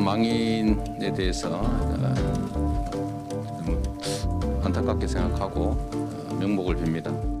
망인에 대해서 좀 안타깝게 생각하고 명복을 빕니다.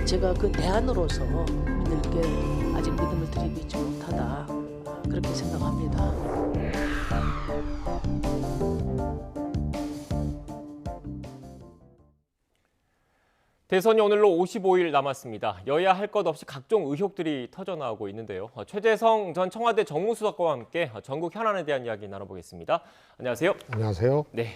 제가 그 대안으로서 국민들께 아직 믿음을 드리지 못하다 그렇게 생각합니다. 대선이 오늘로 55일 남았습니다. 여야 할 것 없이 각종 의혹들이 터져나오고 있는데요. 최재성 전 청와대 정무수석과 함께 전국 현안에 대한 이야기 나눠보겠습니다. 안녕하세요. 안녕하세요. 네.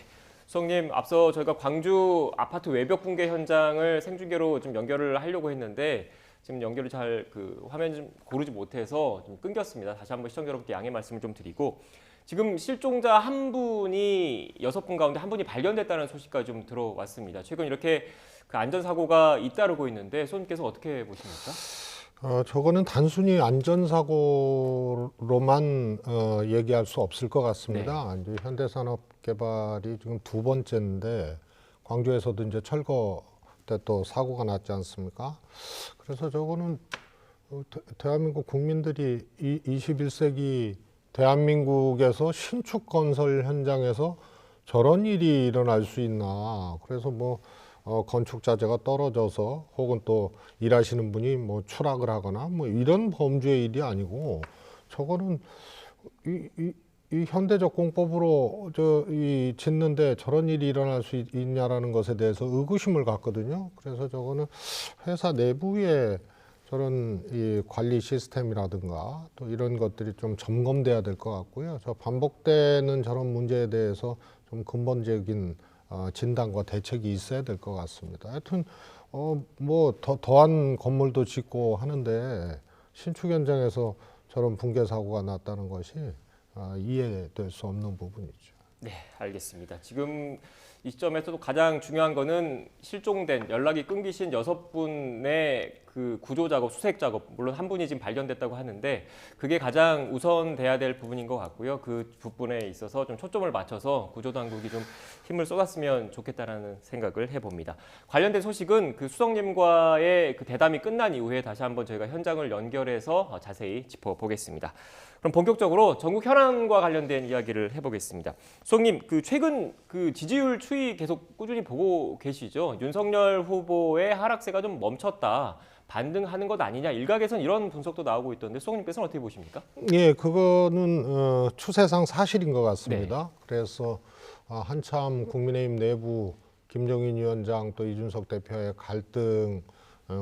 수석님, 앞서 저희가 광주 아파트 외벽 붕괴 현장을 생중계로 좀 연결을 하려고 했는데 지금 연결을 잘 화면 좀 고르지 못해서 좀 끊겼습니다. 다시 한번 시청자 여러분께 양해 말씀을 좀 드리고, 지금 실종자 한 분이 6분 가운데 한 분이 발견됐다는 소식까지 좀 들어왔습니다. 최근 이렇게 안전사고가 잇따르고 있는데 수석님께서 어떻게 보십니까? 저거는 단순히 안전사고로만 얘기할 수 없을 것 같습니다. 네. 이제 현대산업개발이 지금 2번째인데 광주에서도 이제 철거 때 또 사고가 났지 않습니까? 그래서 저거는 대한민국 국민들이 21세기 대한민국에서 신축 건설 현장에서 저런 일이 일어날 수 있나. 그래서 건축 자재가 떨어져서 혹은 또 일하시는 분이 추락을 하거나 이런 범죄의 일이 아니고, 저거는 이 현대적 공법으로 짓는데 저런 일이 일어날 수 있냐라는 것에 대해서 의구심을 갖거든요. 그래서 저거는 회사 내부에 저런 이 관리 시스템이라든가 또 이런 것들이 좀 점검돼야 될 것 같고요. 반복되는 저런 문제에 대해서 좀 근본적인 진단과 대책이 있어야 될 것 같습니다. 하여튼 더한 건물도 짓고 하는데 신축 현장에서 저런 붕괴 사고가 났다는 것이 이해될 수 없는 부분이죠. 네, 알겠습니다. 지금 이 시점에서도 가장 중요한 거는 실종된, 연락이 끊기신 6분의 그 구조 작업, 수색 작업, 물론 한 분이 지금 발견됐다고 하는데 그게 가장 우선돼야 될 부분인 것 같고요. 그 부분에 있어서 좀 초점을 맞춰서 구조당국이 좀 힘을 쏟았으면 좋겠다라는 생각을 해봅니다. 관련된 소식은 수석님과의 대담이 끝난 이후에 다시 한번 저희가 현장을 연결해서 자세히 짚어보겠습니다. 그럼 본격적으로 전국 현안과 관련된 이야기를 해보겠습니다. 수석님, 최근 지지율 추이 계속 꾸준히 보고 계시죠? 윤석열 후보의 하락세가 좀 멈췄다, 반등하는 것 아니냐, 일각에선 이런 분석도 나오고 있던데 수석님께서는 어떻게 보십니까? 예, 그거는 추세상 사실인 것 같습니다. 네. 그래서 한참 국민의힘 내부 김종인 위원장 또 이준석 대표의 갈등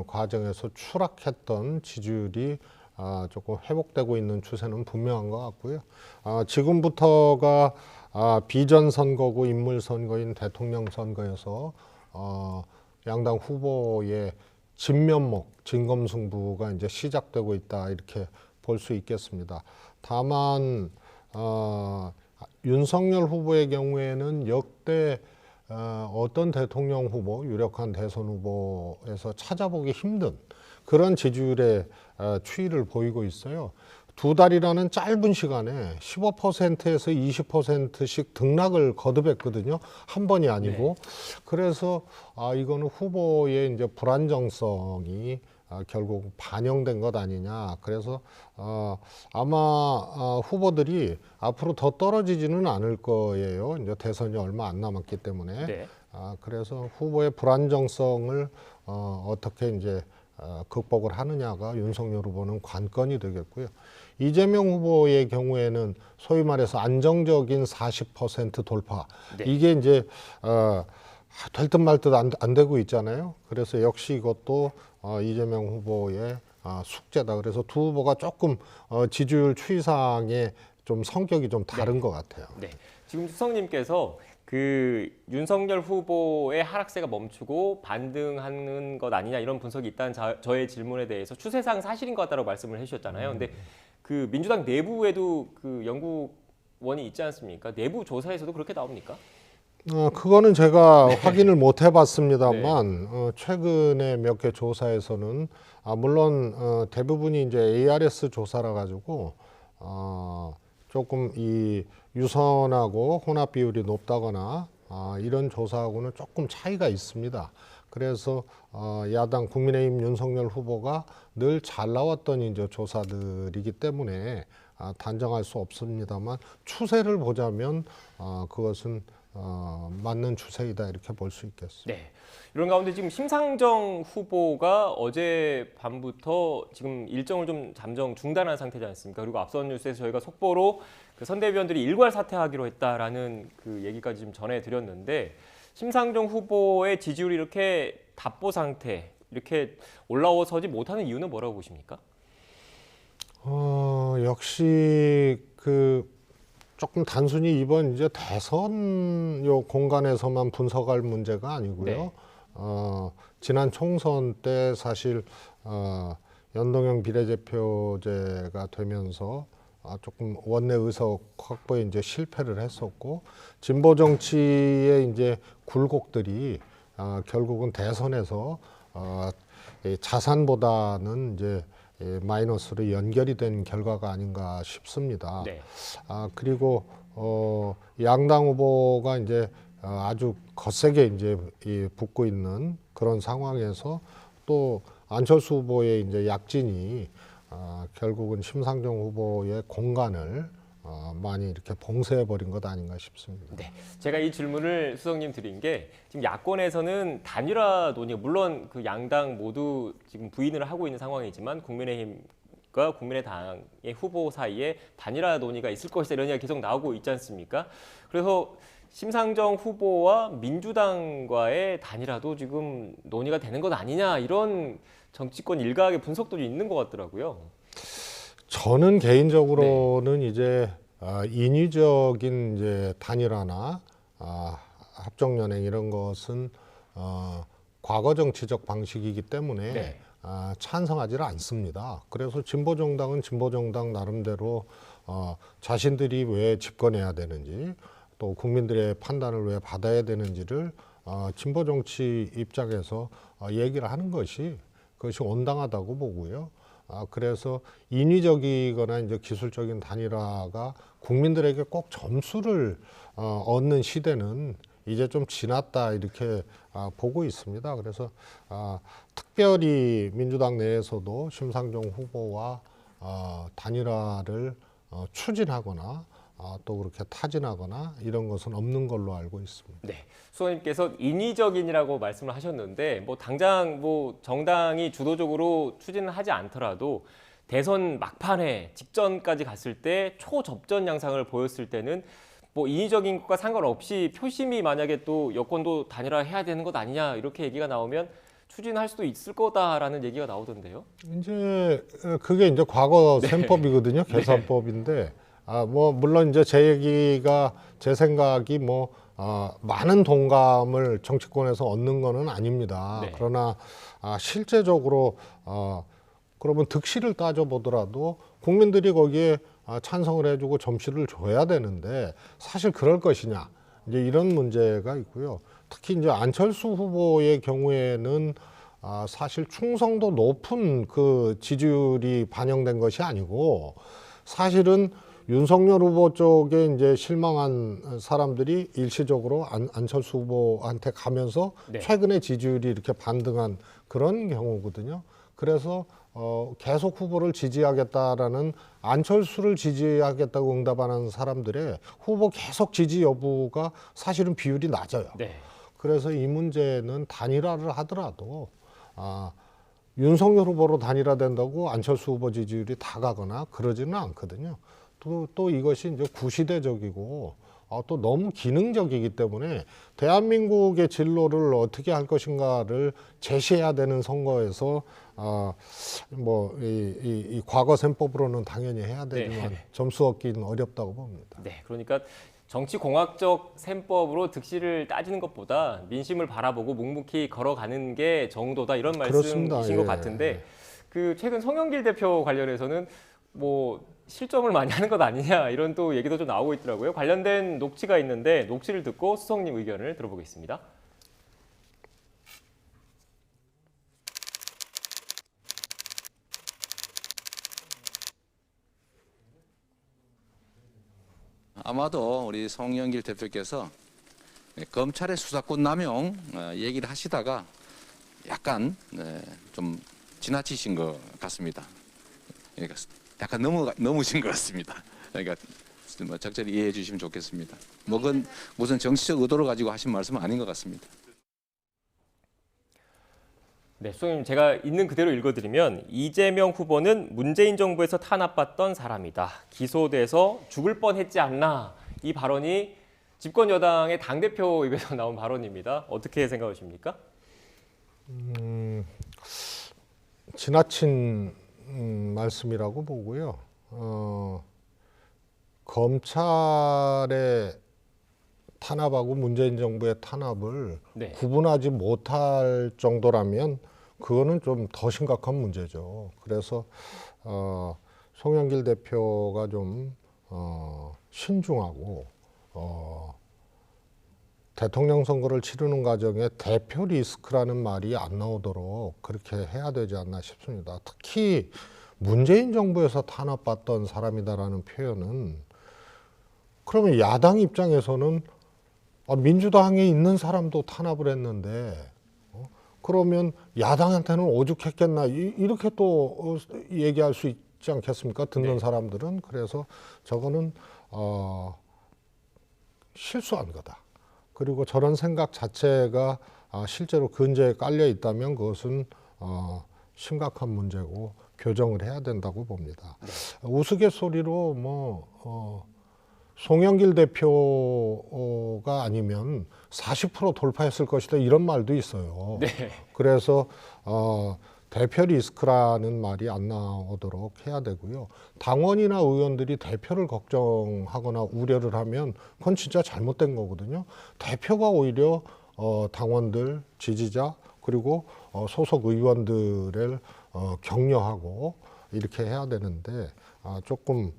과정에서 추락했던 지지율이 조금 회복되고 있는 추세는 분명한 것 같고요. 지금부터가 비전 선거고 인물 선거인 대통령 선거여서 양당 후보의 진면목, 진검승부가 이제 시작되고 있다, 이렇게 볼 수 있겠습니다. 다만 윤석열 후보의 경우에는 역대 어떤 대통령 후보, 유력한 대선 후보에서 찾아보기 힘든 그런 지지율의 추이를 보이고 있어요. 2달이라는 짧은 시간에 15%에서 20%씩 등락을 거듭했거든요. 한 번이 아니고. 네. 그래서 이거는 후보의 이제 불안정성이 결국 반영된 것 아니냐. 그래서 아마 후보들이 앞으로 더 떨어지지는 않을 거예요. 이제 대선이 얼마 안 남았기 때문에. 네. 그래서 후보의 불안정성을 어떻게 이제 극복을 하느냐가 윤석열 후보는 관건이 되겠고요. 이재명 후보의 경우에는 소위 말해서 안정적인 40% 돌파. 네. 이게 이제 될 듯 말 듯 안 되고 있잖아요. 그래서 역시 이것도 이재명 후보의 숙제다. 그래서 두 후보가 조금 지지율 추이상의 좀 성격이 좀 다른 것 같아요. 네. 지금 수석님께서 그 윤석열 후보의 하락세가 멈추고 반등하는 것 아니냐 이런 분석이 있다는 저의 질문에 대해서 추세상 사실인 것 같다고 말씀을 해주셨잖아요. 근데 그 민주당 내부에도 그 연구원이 있지 않습니까? 내부 조사에서도 그렇게 나옵니까? 그거는 제가 확인을 못 해봤습니다만 최근에 몇 개 조사에서는 물론 대부분이 이제 ARS 조사라 가지고 조금 이 유선하고 혼합 비율이 높다거나 이런 조사하고는 조금 차이가 있습니다. 그래서 야당 국민의힘 윤석열 후보가 늘 잘 나왔던 이제 조사들이기 때문에 단정할 수 없습니다만 추세를 보자면 그것은 맞는 추세이다 이렇게 볼 수 있겠습니다. 네. 이런 가운데 지금 심상정 후보가 어제 밤부터 지금 일정을 좀 잠정 중단한 상태지 않습니까? 그리고 앞선 뉴스에서 저희가 속보로 그 선대위원들이 일괄 사퇴하기로 했다라는 그 얘기까지 좀 전해드렸는데 심상정 후보의 지지율이 이렇게 답보 상태 이렇게 올라서지 못하는 이유는 뭐라고 보십니까? 역시 그 조금 단순히 이번 이제 대선 요 공간에서만 분석할 문제가 아니고요. 네. 지난 총선 때 사실 연동형 비례대표제가 되면서 조금 원내 의석 확보에 이제 실패를 했었고 진보 정치의 이제 굴곡들이 결국은 대선에서 자산보다는 이제 마이너스로 연결이 된 결과가 아닌가 싶습니다. 네. 그리고 양당 후보가 이제 아주 거세게 이제 붙고 있는 그런 상황에서 또 안철수 후보의 이제 약진이 결국은 심상정 후보의 공간을 많이 이렇게 봉쇄해 버린 것 아닌가 싶습니다. 네, 제가 이 질문을 수석님 드린 게 지금 야권에서는 단일화 논의가 물론 그 양당 모두 지금 부인을 하고 있는 상황이지만 국민의힘과 국민의당의 후보 사이에 단일화 논의가 있을 것이다 이런 이야기가 계속 나오고 있지 않습니까? 그래서 심상정 후보와 민주당과의 단일화도 지금 논의가 되는 것 아니냐 이런 정치권 일각의 분석도 있는 것 같더라고요. 저는 개인적으로는 이제 인위적인 이제 단일화나 합정연행 이런 것은 과거 정치적 방식이기 때문에 네. 찬성하지를 않습니다. 그래서 진보정당은 진보정당 나름대로 자신들이 왜 집권해야 되는지 또 국민들의 판단을 왜 받아야 되는지를 진보 정치 입장에서 얘기를 하는 것이 그것이 온당하다고 보고요. 그래서 인위적이거나 이제 기술적인 단일화가 국민들에게 꼭 점수를 얻는 시대는 이제 좀 지났다 이렇게 보고 있습니다. 그래서 특별히 민주당 내에서도 심상정 후보와 단일화를 추진하거나 또 그렇게 타진하거나 이런 것은 없는 걸로 알고 있습니다. 네, 수석님께서 인위적인이라고 말씀을 하셨는데 뭐 당장 뭐 정당이 주도적으로 추진을 하지 않더라도 대선 막판에 직전까지 갔을 때 초접전 양상을 보였을 때는 뭐 인위적인 것과 상관없이 표심이 만약에 또 여권도 단일화해야 되는 것 아니냐 이렇게 얘기가 나오면 추진할 수도 있을 거다라는 얘기가 나오던데요. 이제 그게 이제 과거 네. 셈법이거든요. 계산법인데 뭐 물론 이제 제 생각이 뭐 많은 동감을 정치권에서 얻는 거는 아닙니다. 네. 그러나 실제적으로 그러면 득실을 따져보더라도 국민들이 거기에 찬성을 해주고 점수를 줘야 되는데 사실 그럴 것이냐 이제 이런 문제가 있고요. 특히 이제 안철수 후보의 경우에는 사실 충성도 높은 그 지지율이 반영된 것이 아니고 사실은 윤석열 후보 쪽에 이제 실망한 사람들이 일시적으로 안철수 후보한테 가면서 네. 최근에 지지율이 이렇게 반등한 그런 경우거든요. 그래서 계속 후보를 지지하겠다라는 안철수를 지지하겠다고 응답하는 사람들의 후보 계속 지지 여부가 사실은 비율이 낮아요. 네. 그래서 이 문제는 단일화를 하더라도 윤석열 후보로 단일화된다고 안철수 후보 지지율이 다 가거나 그러지는 않거든요. 또 이것이 이제 구시대적이고 또 너무 기능적이기 때문에 대한민국의 진로를 어떻게 할 것인가를 제시해야 되는 선거에서 이 과거 셈법으로는 당연히 해야 되지만 네. 점수 얻기는 어렵다고 봅니다. 네, 그러니까 정치공학적 셈법으로 득실을 따지는 것보다 민심을 바라보고 묵묵히 걸어가는 게 정도다 이런 그렇습니다. 말씀이신 예. 것 같은데 그 최근 송영길 대표 관련해서는 뭐 실점을 많이 하는 것 아니냐 이런 또 얘기도 좀 나오고 있더라고요. 관련된 녹취가 있는데 녹취를 듣고 수석님 의견을 들어보겠습니다. 아마도 우리 송영길 대표께서 검찰의 수사권 남용 얘기를 하시다가 약간 좀 지나치신 것 같습니다. 그러니까 약간 넘으신 것 같습니다. 그러니까 뭐 적절히 이해해 주시면 좋겠습니다. 그건 무슨 정치적 의도를 가지고 하신 말씀은 아닌 것 같습니다. 네, 수석님 제가 있는 그대로 읽어드리면 이재명 후보는 문재인 정부에서 탄압받던 사람이다. 기소돼서 죽을 뻔했지 않나. 이 발언이 집권 여당의 당대표 입에서 나온 발언입니다. 어떻게 생각하십니까? 지나친 말씀이라고 보고요. 검찰의 탄압하고 문재인 정부의 탄압을 네. 구분하지 못할 정도라면 그거는 좀 더 심각한 문제죠. 그래서 송영길 대표가 좀 신중하고 대통령 선거를 치르는 과정에 대표 리스크라는 말이 안 나오도록 그렇게 해야 되지 않나 싶습니다. 특히 문재인 정부에서 탄압받던 사람이다라는 표현은 그러면 야당 입장에서는 민주당에 있는 사람도 탄압을 했는데 그러면 야당한테는 오죽했겠나 이렇게 또 얘기할 수 있지 않겠습니까? 듣는 네. 사람들은. 그래서 저거는 실수한 거다. 그리고 저런 생각 자체가 실제로 근저에 깔려 있다면 그것은 심각한 문제고 교정을 해야 된다고 봅니다. 네. 우스갯소리로 송영길 대표가 아니면 40% 돌파했을 것이다 이런 말도 있어요. 네. 그래서 대표 리스크라는 말이 안 나오도록 해야 되고요. 당원이나 의원들이 대표를 걱정하거나 우려를 하면 그건 진짜 잘못된 거거든요. 대표가 오히려 당원들, 지지자 그리고 소속 의원들을 격려하고 이렇게 해야 되는데 조금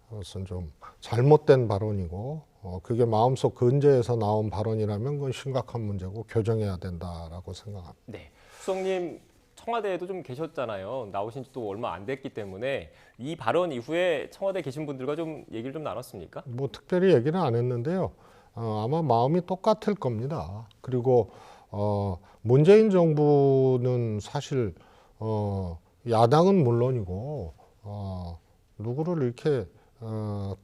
그것은 좀 잘못된 발언이고 그게 마음속 근저에서 나온 발언이라면 그건 심각한 문제고 교정해야 된다라고 생각합니다. 네. 수석님 청와대에도 좀 계셨잖아요. 나오신 지 또 얼마 안 됐기 때문에 이 발언 이후에 청와대 계신 분들과 좀 얘기를 좀 나눴습니까? 뭐 특별히 얘기는 안 했는데요. 아마 마음이 똑같을 겁니다. 그리고 문재인 정부는 사실 야당은 물론이고 누구를 이렇게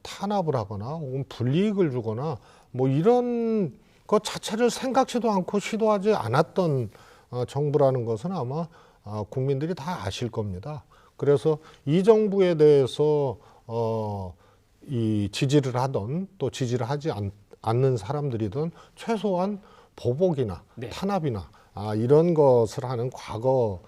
탄압을 하거나 혹은 불이익을 주거나 뭐 이런 것 자체를 생각지도 않고 시도하지 않았던 정부라는 것은 아마 국민들이 다 아실 겁니다. 그래서 이 정부에 대해서 이 지지를 하던 또 지지를 하지 않는 사람들이든 최소한 보복이나 네. 탄압이나 이런 것을 하는 과거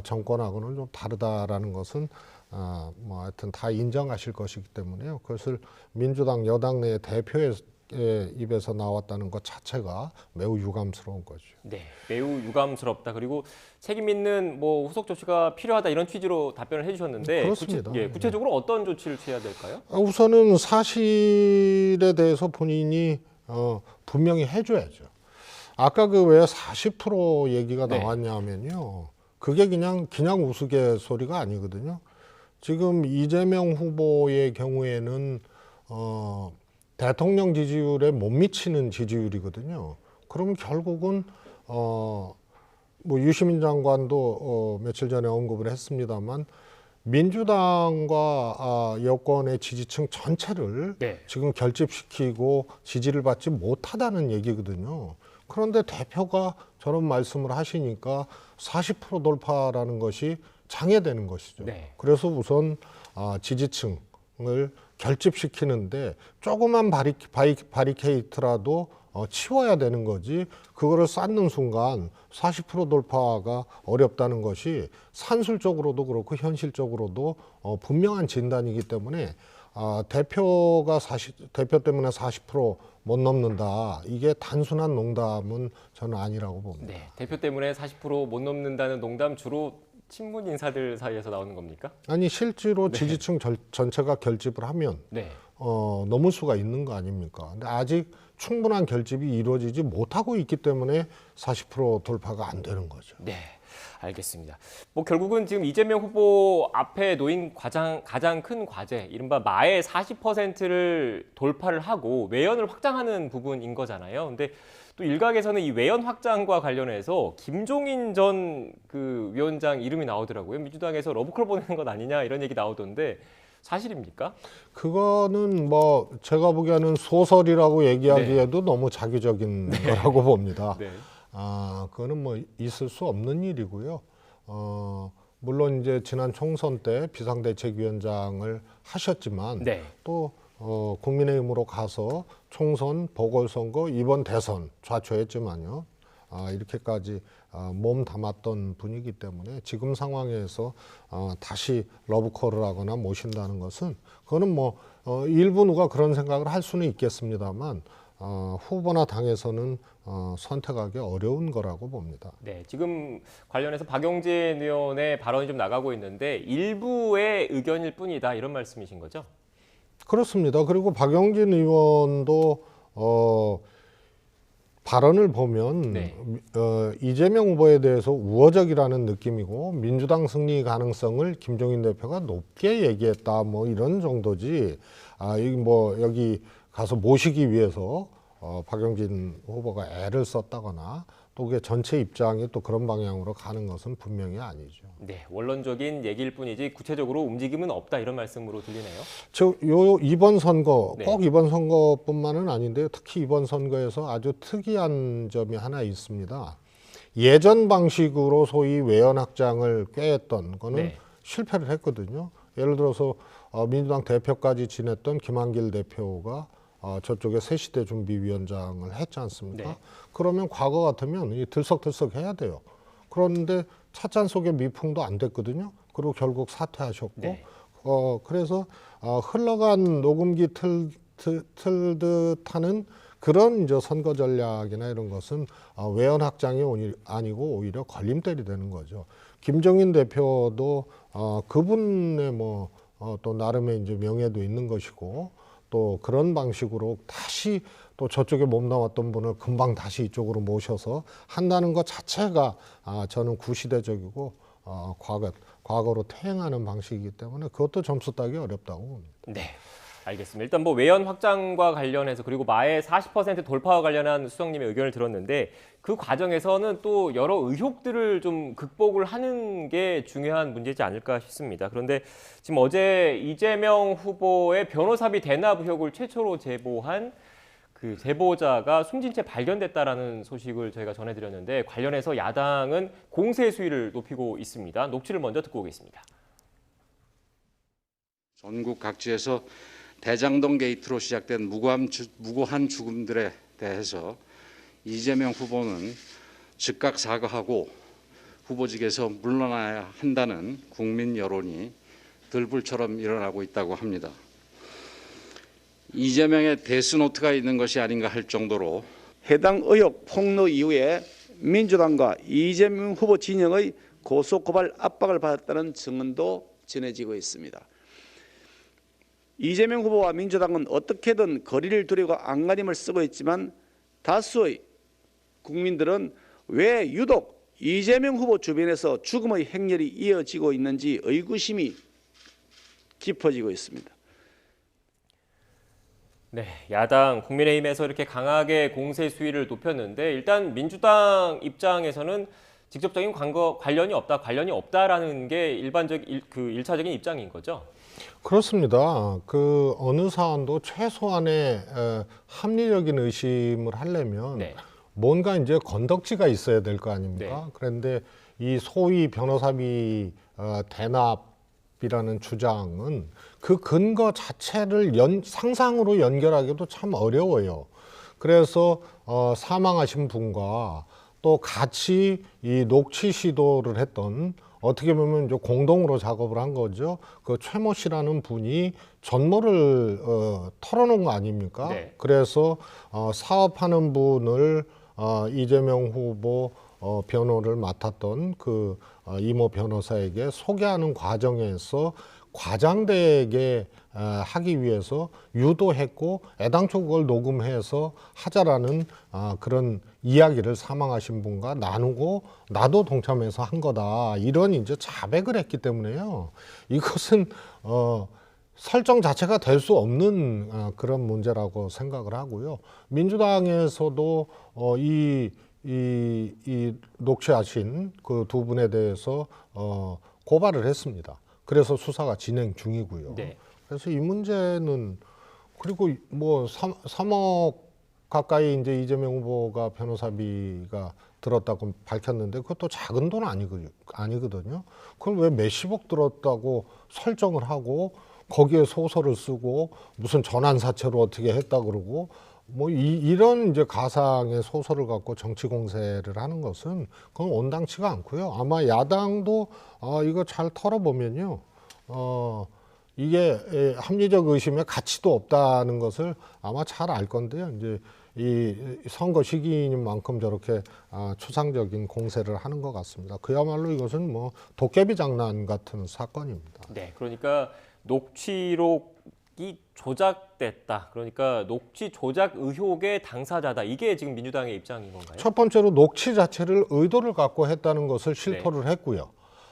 정권하고는 좀 다르다라는 것은 뭐 하여튼 다 인정하실 것이기 때문에요. 그것을 민주당 여당 내 대표의 입에서 나왔다는 것 자체가 매우 유감스러운 거죠. 네, 매우 유감스럽다. 그리고 책임 있는 뭐 후속 조치가 필요하다 이런 취지로 답변을 해주셨는데 그렇습니다. 구체적으로 어떤 조치를 취해야 될까요? 우선은 사실에 대해서 본인이 분명히 해줘야죠. 아까 그 왜 40% 얘기가 네. 나왔냐면요. 그게 그냥 우스갯소리가 아니거든요. 지금 이재명 후보의 경우에는 대통령 지지율에 못 미치는 지지율이거든요. 그러면 결국은 뭐 유시민 장관도 며칠 전에 언급을 했습니다만 민주당과 여권의 지지층 전체를 네. 지금 결집시키고 지지를 받지 못하다는 얘기거든요. 그런데 대표가 저런 말씀을 하시니까 40% 돌파라는 것이 장애되는 것이죠. 네. 그래서 우선 지지층을 결집시키는데 조그만 바리케이트라도 치워야 되는 거지, 그거를 쌓는 순간 40% 돌파가 어렵다는 것이 산술적으로도 그렇고 현실적으로도 분명한 진단이기 때문에 대표 때문에 40% 못 넘는다, 이게 단순한 농담은 저는 아니라고 봅니다. 네. 대표 때문에 40% 못 넘는다는 농담 주로 친문 인사들 사이에서 나오는 겁니까? 아니 실제로 지지층 전체가 결집을 하면 네. 넘을 수가 있는 거 아닙니까? 근데 아직 충분한 결집이 이루어지지 못하고 있기 때문에 40% 돌파가 안 되는 거죠. 네, 알겠습니다. 뭐 결국은 지금 이재명 후보 앞에 놓인 가장 큰 과제, 이른바 마의 40%를 돌파를 하고 외연을 확장하는 부분인 거잖아요. 근데 또 일각에서는 이 외연 확장과 관련해서 김종인 전 그 위원장 이름이 나오더라고요. 민주당에서 러브콜 보내는 것 아니냐 이런 얘기 나오던데 사실입니까? 그거는 뭐 제가 보기에는 소설이라고 얘기하기에도 너무 자기적인 거라고 봅니다. 네. 그거는 뭐 있을 수 없는 일이고요. 물론 이제 지난 총선 때 비상대책위원장을 하셨지만 네. 또 국민의힘으로 가서 총선, 보궐선거, 이번 대선 좌초했지만요. 이렇게까지 몸 담았던 분이기 때문에 지금 상황에서 다시 러브콜을 하거나 모신다는 것은, 그거는 뭐 일부 누가 그런 생각을 할 수는 있겠습니다만 후보나 당에서는 선택하기 어려운 거라고 봅니다. 네, 지금 관련해서 박용진 의원의 발언이 좀 나가고 있는데 일부의 의견일 뿐이다 이런 말씀이신 거죠? 그렇습니다. 그리고 박용진 의원도 발언을 보면 네. 이재명 후보에 대해서 우호적이라는 느낌이고 민주당 승리 가능성을 김종인 대표가 높게 얘기했다, 뭐 이런 정도지. 여기 뭐 여기 가서 모시기 위해서 박용진 후보가 애를 썼다거나 또 그게 전체 입장이 또 그런 방향으로 가는 것은 분명히 아니죠. 네, 원론적인 얘기일 뿐이지 구체적으로 움직임은 없다 이런 말씀으로 들리네요. 이번 선거, 네. 꼭 이번 선거뿐만은 아닌데요. 특히 이번 선거에서 아주 특이한 점이 하나 있습니다. 예전 방식으로 소위 외연 확장을 꾀했던 거는 네. 실패를 했거든요. 예를 들어서 민주당 대표까지 지냈던 김한길 대표가 저쪽에 새시대 준비위원장을 했지 않습니까? 네. 그러면 과거 같으면 들썩들썩 해야 돼요. 그런데 찻잔 속의 미풍도 안 됐거든요. 그리고 결국 사퇴하셨고, 네. 그래서 흘러간 녹음기 틀듯하는 그런 이제 선거 전략이나 이런 것은 외연 확장이 아니고 오히려 걸림돌이 되는 거죠. 김종인 대표도 그분의 또 나름의 이제 명예도 있는 것이고, 또 그런 방식으로 다시 또 저쪽에 몸담았던 분을 금방 다시 이쪽으로 모셔서 한다는 것 자체가 저는 구시대적이고 과거로 퇴행하는 방식이기 때문에 그것도 점수 따기 어렵다고 봅니다. 네, 알겠습니다. 일단 뭐 외연 확장과 관련해서 그리고 마의 40% 돌파와 관련한 수석님의 의견을 들었는데 그 과정에서는 또 여러 의혹들을 좀 극복을 하는 게 중요한 문제지 않을까 싶습니다. 그런데 지금 어제 이재명 후보의 변호사비 대납 의혹을 최초로 제보한 그 제보자가 숨진 채 발견됐다라는 소식을 저희가 전해드렸는데 관련해서 야당은 공세 수위를 높이고 있습니다. 녹취를 먼저 듣고 오겠습니다. 전국 각지에서 대장동 게이트로 시작된 무고한 죽음들에 대해서 이재명 후보는 즉각 사과하고 후보직에서 물러나야 한다는 국민 여론이 들불처럼 일어나고 있다고 합니다. 이재명의 데스노트가 있는 것이 아닌가 할 정도로 해당 의혹 폭로 이후에 민주당과 이재명 후보 진영의 고소고발 압박을 받았다는 증언도 전해지고 있습니다. 이재명 후보와 민주당은 어떻게든 거리를 두려고 안간힘을 쓰고 있지만 다수의 국민들은 왜 유독 이재명 후보 주변에서 죽음의 행렬이 이어지고 있는지 의구심이 깊어지고 있습니다. 네, 야당 국민의힘에서 이렇게 강하게 공세 수위를 높였는데 일단 민주당 입장에서는 직접적인 관련이 없다라는 게 일차적인 입장인 거죠. 그렇습니다. 그 어느 사안도 최소한의 합리적인 의심을 하려면 네. 뭔가 이제 건덕지가 있어야 될 거 아닙니까? 네. 그런데 이 소위 변호사비 대납이라는 주장은 그 근거 자체를 상상으로 연결하기도 참 어려워요. 그래서 사망하신 분과 또 같이 이 녹취 시도를 했던, 어떻게 보면 이제 공동으로 작업을 한 거죠. 그 최모 씨라는 분이 전모를 털어놓은 거 아닙니까? 네. 그래서 사업하는 분을 이재명 후보 변호를 맡았던 그 이모 변호사에게 소개하는 과정에서 과장되게 하기 위해서 유도했고, 애당초 그걸 녹음해서 하자라는 그런 이야기를 사망하신 분과 나누고 나도 동참해서 한 거다, 이런 이제 자백을 했기 때문에요. 이것은 설정 자체가 될 수 없는 그런 문제라고 생각을 하고요. 민주당에서도 이 녹취하신 그 두 분에 대해서 고발을 했습니다. 그래서 수사가 진행 중이고요. 네. 그래서 이 문제는, 그리고 뭐 3억 가까이 이제 이재명 후보가 변호사비가 들었다고 밝혔는데 그것도 작은 돈 아니거든요. 그걸 왜 몇십억 들었다고 설정을 하고 거기에 소설을 쓰고 무슨 전환사채로 어떻게 했다 그러고 뭐 이런 이제 가상의 소설을 갖고 정치 공세를 하는 것은 그건 온당치가 않고요. 아마 야당도 이거 잘 털어보면요, 이게 합리적 의심의 가치도 없다는 것을 아마 잘 알 건데요. 이제 이 선거 시기인 만큼 저렇게 추상적인 공세를 하는 것 같습니다. 그야말로 이것은 뭐 도깨비 장난 같은 사건입니다. 네, 그러니까 녹취록이 조작됐다. 그러니까 녹취 조작 의혹의 당사자다. 이게 지금 민주당의 입장인 건가요? 첫 번째로 녹취 자체를 의도를 갖고 했다는 것을 실토를 했고요.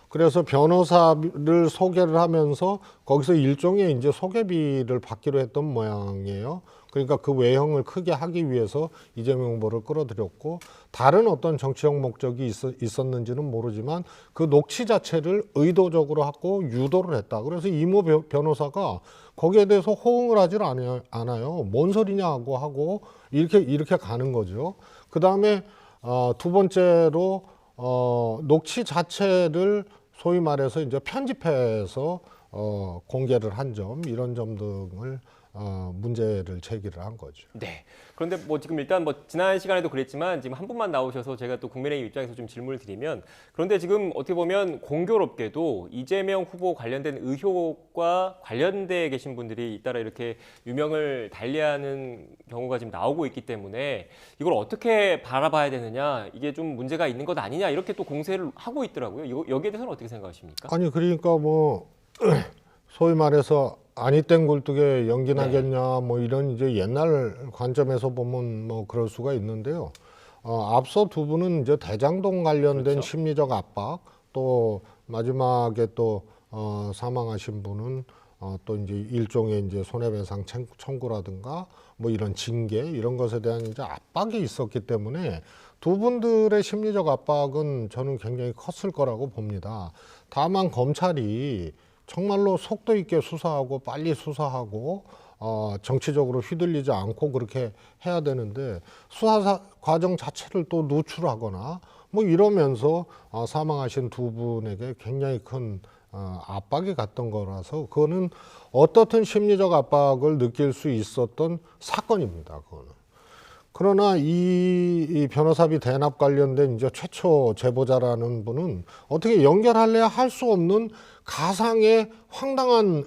그래서 변호사를 소개를 하면서 거기서 일종의 이제 소개비를 받기로 했던 모양이에요. 그러니까 그 외형을 크게 하기 위해서 이재명 후보를 끌어들였고, 다른 어떤 정치적 목적이 있었는지는 모르지만 그 녹취 자체를 의도적으로 하고 유도를 했다. 그래서 이모 변호사가 거기에 대해서 호응을 하질 않아요. 뭔 소리냐고 하고 이렇게 가는 거죠. 그 다음에 두 번째로 녹취 자체를 소위 말해서 이제 편집해서 공개를 한 점, 이런 점 등을 문제를 제기를 한 거죠. 네. 그런데 뭐 지금 일단 뭐 지난 시간에도 그랬지만 지금 한 분만 나오셔서 제가 또 국민의힘 입장에서 좀 질문을 드리면, 그런데 지금 어떻게 보면 공교롭게도 이재명 후보 관련된 의혹과 관련돼 계신 분들이 잇따라 이렇게 유명을 달리하는 경우가 지금 나오고 있기 때문에 이걸 어떻게 바라봐야 되느냐, 이게 좀 문제가 있는 것 아니냐, 이렇게 또 공세를 하고 있더라고요. 여기에 대해서는 어떻게 생각하십니까? 아니 그러니까 뭐 소위 말해서 아니 땡 굴뚝에 연기 나겠냐, 뭐 이런 이제 옛날 관점에서 보면 뭐 그럴 수가 있는데요. 앞서 두 분은 이제 대장동 관련된 그렇죠. 심리적 압박, 또 마지막에 또 사망하신 분은 또 이제 일종의 이제 손해배상 청구라든가 뭐 이런 징계, 이런 것에 대한 이제 압박이 있었기 때문에 두 분들의 심리적 압박은 저는 굉장히 컸을 거라고 봅니다. 다만 검찰이 정말로 속도 있게 수사하고 빨리 수사하고 정치적으로 휘둘리지 않고 그렇게 해야 되는데, 수사 과정 자체를 또 노출하거나 뭐 이러면서 사망하신 두 분에게 굉장히 큰 압박이 갔던 거라서, 그거는 어떻든 심리적 압박을 느낄 수 있었던 사건입니다. 그거는. 그러나 이 변호사비 대납 관련된 이제 최초 제보자라는 분은 어떻게 연결할래야 할 수 없는 가상의 황당한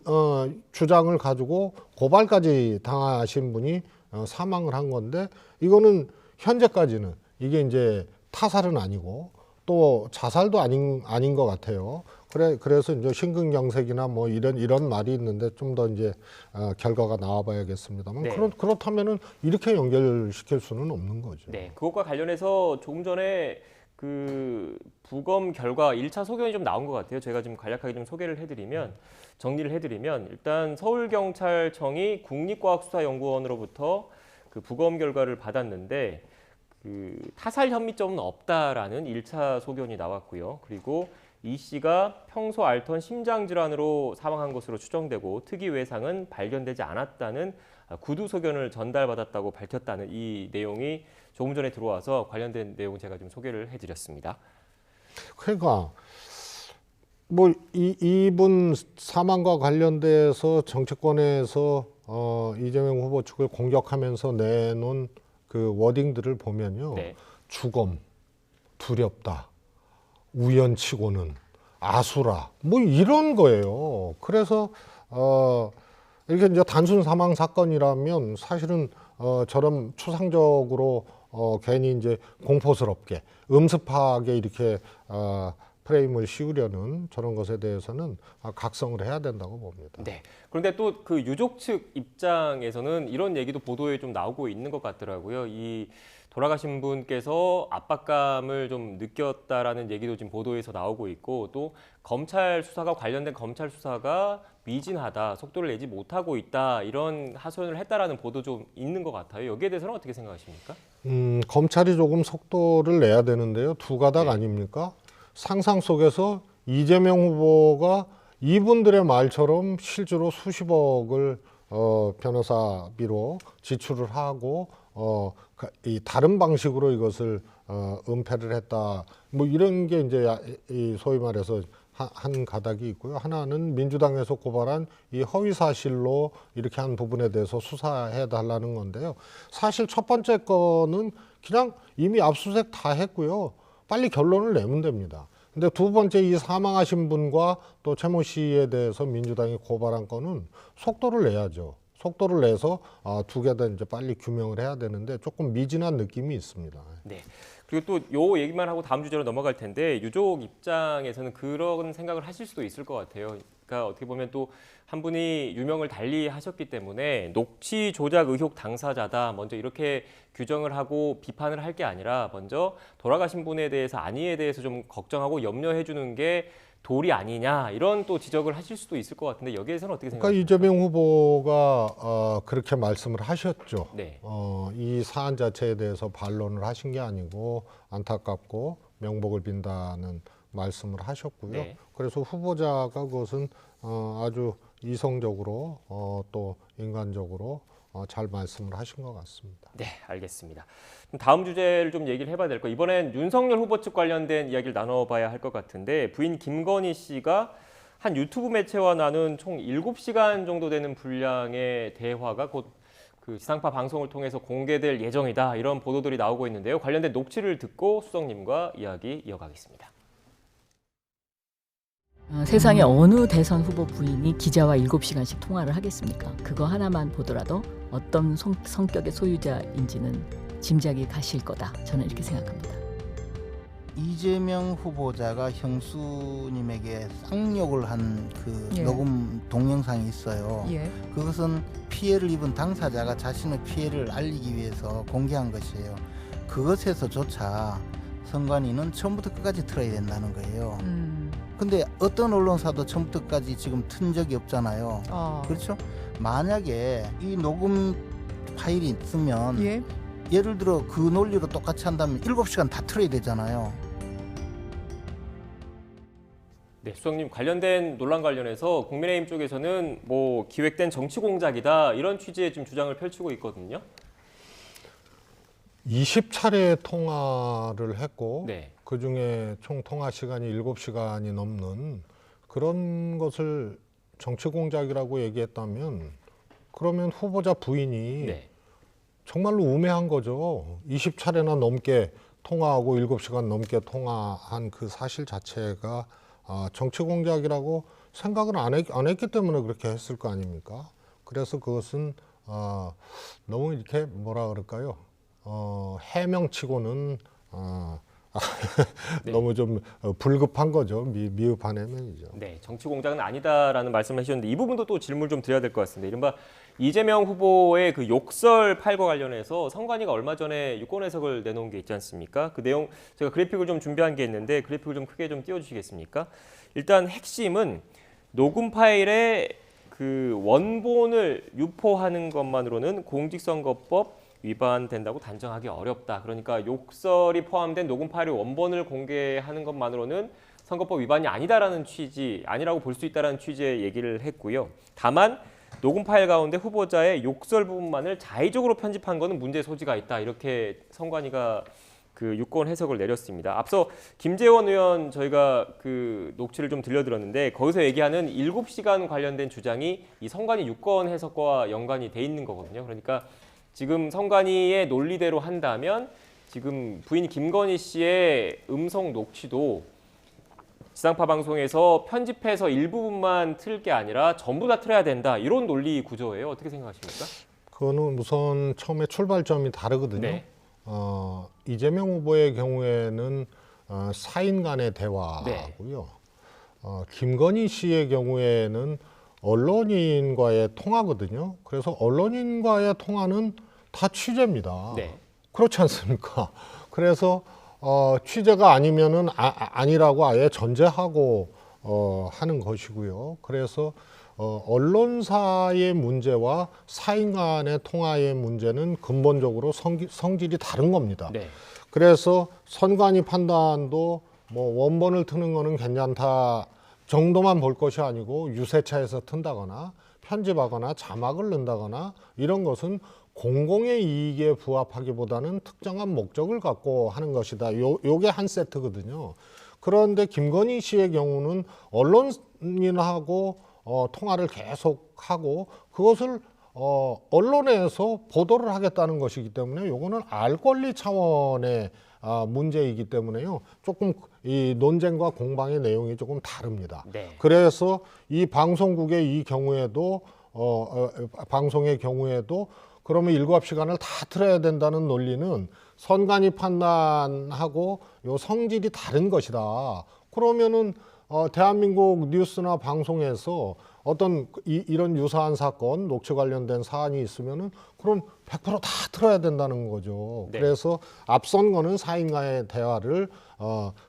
주장을 가지고 고발까지 당하신 분이 사망을 한 건데, 이거는 현재까지는 이게 이제 타살은 아니고 또 자살도 아닌 것 같아요. 그래서 이제 심근경색이나 뭐 이런 말이 있는데 좀 더 이제 결과가 나와봐야겠습니다만, 네. 그렇다면은 이렇게 연결시킬 수는 없는 거죠. 네, 그것과 관련해서 조금 전에 그 부검 결과 1차 소견이 좀 나온 것 같아요. 제가 좀 간략하게 좀 정리를 해드리면 일단 서울경찰청이 국립과학수사연구원으로부터 그 부검 결과를 받았는데, 그 타살 혐의점은 없다라는 1차 소견이 나왔고요. 그리고 이 씨가 평소 앓던 심장 질환으로 사망한 것으로 추정되고 특이 외상은 발견되지 않았다는 구두 소견을 전달받았다고 밝혔다는 이 내용이 조금 전에 들어와서 관련된 내용 제가 좀 소개를 해드렸습니다. 그러니까 뭐 이분 사망과 관련돼서 정치권에서 이재명 후보 측을 공격하면서 내놓은 그 워딩들을 보면요. 네. 주검, 두렵다, 우연치고는, 아수라, 뭐 이런 거예요. 그래서 이렇게 이제 단순 사망 사건이라면 사실은 저런 추상적으로 괜히 이제 공포스럽게 음습하게 이렇게 프레임을 씌우려는 저런 것에 대해서는 각성을 해야 된다고 봅니다. 네. 그런데 또 그 유족 측 입장에서는 이런 얘기도 보도에 좀 나오고 있는 것 같더라고요. 이 돌아가신 분께서 압박감을 좀 느꼈다라는 얘기도 지금 보도에서 나오고 있고 또 검찰 수사가 관련된 검찰 수사가 미진하다, 속도를 내지 못하고 있다 이런 하소연을 했다라는 보도 좀 있는 것 같아요. 여기에 대해서는 어떻게 생각하십니까? 검찰이 조금 속도를 내야 되는데요. 두 가닥 네. 아닙니까? 상상 속에서 이재명 후보가 이분들의 말처럼 실제로 수십억을 변호사비로 지출을 하고 이 다른 방식으로 이것을 은폐를 했다. 뭐 이런 게 이제 이 소위 말해서 한 가닥이 있고요. 하나는 민주당에서 고발한 이 허위 사실로 이렇게 한 부분에 대해서 수사해 달라는 건데요. 사실 첫 번째 거는 그냥 이미 압수수색 다 했고요. 빨리 결론을 내면 됩니다. 근데 두 번째 이 사망하신 분과 또 최모 씨에 대해서 민주당이 고발한 거는 속도를 내야죠. 속도를 내서 두 개 다 이제 빨리 규명을 해야 되는데 조금 미진한 느낌이 있습니다. 네. 그리고 또 요 얘기만 하고 다음 주제로 넘어갈 텐데 유족 입장에서는 그런 생각을 하실 수도 있을 것 같아요. 그러니까 어떻게 보면 또 한 분이 유명을 달리 하셨기 때문에 녹취 조작 의혹 당사자다. 먼저 이렇게 규정을 하고 비판을 할 게 아니라 먼저 돌아가신 분에 대해서 안위에 대해서 좀 걱정하고 염려해 주는 게 도리 아니냐 이런 또 지적을 하실 수도 있을 것 같은데 여기에 대해서는 어떻게 그러니까 생각하십니까? 이재명 후보가 그렇게 말씀을 하셨죠. 네. 이 사안 자체에 대해서 반론을 하신 게 아니고 안타깝고 명복을 빈다는 말씀을 하셨고요. 네. 그래서 후보자가 그것은 아주 이성적으로 또 인간적으로 잘 말씀을 하신 것 같습니다. 네, 알겠습니다. 그럼 다음 주제를 좀 얘기를 해봐야 될 거. 이번엔 윤석열 후보 측 관련된 이야기를 나눠봐야 할 것 같은데 부인 김건희 씨가 한 유튜브 매체와 나눈 총 7시간 정도 되는 분량의 대화가 곧 그 지상파 방송을 통해서 공개될 예정이다. 이런 보도들이 나오고 있는데요. 관련된 녹취를 듣고 수석님과 이야기 이어가겠습니다. 세상에 어느 대선 후보 부인이 기자와 7시간씩 통화를 하겠습니까? 그거 하나만 보더라도 어떤 성격의 소유자인지는 짐작이 가실 거다. 저는 이렇게 생각합니다. 이재명 후보자가 형수님에게 쌍욕을 한 그 예. 녹음 동영상이 있어요. 예. 그것은 피해를 입은 당사자가 자신의 피해를 알리기 위해서 공개한 것이에요. 그것에서조차 선관위는 처음부터 끝까지 틀어야 된다는 거예요. 근데 어떤 언론사도 처음부터 끝까지 지금 튼 적이 없잖아요. 그렇죠? 만약에 이 녹음 파일이 있으면 예. 예를 들어 그 논리로 똑같이 한다면 7시간 다 틀어야 되잖아요. 네, 수석님 관련된 논란 관련해서 국민의힘 쪽에서는 뭐 기획된 정치 공작이다 이런 취지의 지금 주장을 펼치고 있거든요. 20차례 통화를 했고 네. 그중에 총 통화 시간이 7시간이 넘는 그런 것을 정치 공작이라고 얘기했다면 그러면 후보자 부인이 네. 정말로 우매한 거죠. 20차례나 넘게 통화하고 7시간 넘게 통화한 그 사실 자체가 정치 공작이라고 생각을 안 했기 때문에 그렇게 했을 거 아닙니까? 그래서 그것은 너무 이렇게 뭐라 그럴까요? 해명치고는 네. 너무 좀 불급한 거죠. 미흡한 해명이죠. 네, 정치 공작은 아니다라는 말씀을 해주셨는데 이 부분도 또 질문을 좀 드려야 될 것 같습니다. 이른바 이재명 후보의 그 욕설 파일과 관련해서 선관위가 얼마 전에 유권 해석을 내놓은 게 있지 않습니까? 그 내용 제가 그래픽을 좀 준비한 게 있는데 그래픽을 좀 크게 좀 띄워주시겠습니까? 일단 핵심은 녹음 파일의 그 원본을 유포하는 것만으로는 공직선거법 위반된다고 단정하기 어렵다. 그러니까 욕설이 포함된 녹음 파일의 원본을 공개하는 것만으로는 선거법 위반이 아니다라는 취지, 아니라고 볼 수 있다라는 취지의 얘기를 했고요. 다만 녹음 파일 가운데 후보자의 욕설 부분만을 자의적으로 편집한 것은 문제 소지가 있다. 이렇게 선관위가 그 유권 해석을 내렸습니다. 앞서 김재원 의원 저희가 그 녹취를 좀 들려드렸는데 거기서 얘기하는 7시간 관련된 주장이 이 선관위 유권 해석과 연관이 돼 있는 거거든요. 그러니까 지금 선관위의 논리대로 한다면 지금 부인 김건희 씨의 음성 녹취도 지상파 방송에서 편집해서 일부분만 틀 게 아니라 전부 다 틀어야 된다. 이런 논리 구조예요. 어떻게 생각하십니까? 그거는 우선 처음에 출발점이 다르거든요. 네. 이재명 후보의 경우에는 사인 간의 대화고요. 김건희 씨의 경우에는 언론인과의 통화거든요. 그래서 언론인과의 통화는 다 취재입니다. 네. 그렇지 않습니까? 그래서 취재가 아니면은 아니라고 아예 전제하고 하는 것이고요. 그래서 언론사의 문제와 사인 간의 통화의 문제는 근본적으로 성질이 다른 겁니다. 네. 그래서 선관위 판단도 뭐 원본을 트는 거는 괜찮다 정도만 볼 것이 아니고 유세차에서 튼다거나 편집하거나 자막을 넣는다거나 이런 것은 공공의 이익에 부합하기보다는 특정한 목적을 갖고 하는 것이다. 요게 한 세트거든요. 그런데 김건희 씨의 경우는 언론인하고 통화를 계속하고 그것을 언론에서 보도를 하겠다는 것이기 때문에 요거는 알 권리 차원의 문제이기 때문에요. 조금 이 논쟁과 공방의 내용이 조금 다릅니다. 네. 그래서 이 방송국의 이 경우에도 방송의 경우에도 그러면 7시간을 다 틀어야 된다는 논리는 선관위 판단하고 요 성질이 다른 것이다. 그러면은 대한민국 뉴스나 방송에서 어떤 이런 유사한 사건, 녹취 관련된 사안이 있으면은 그럼 100% 다 틀어야 된다는 거죠. 네. 그래서 앞선 거는 사인과의 대화를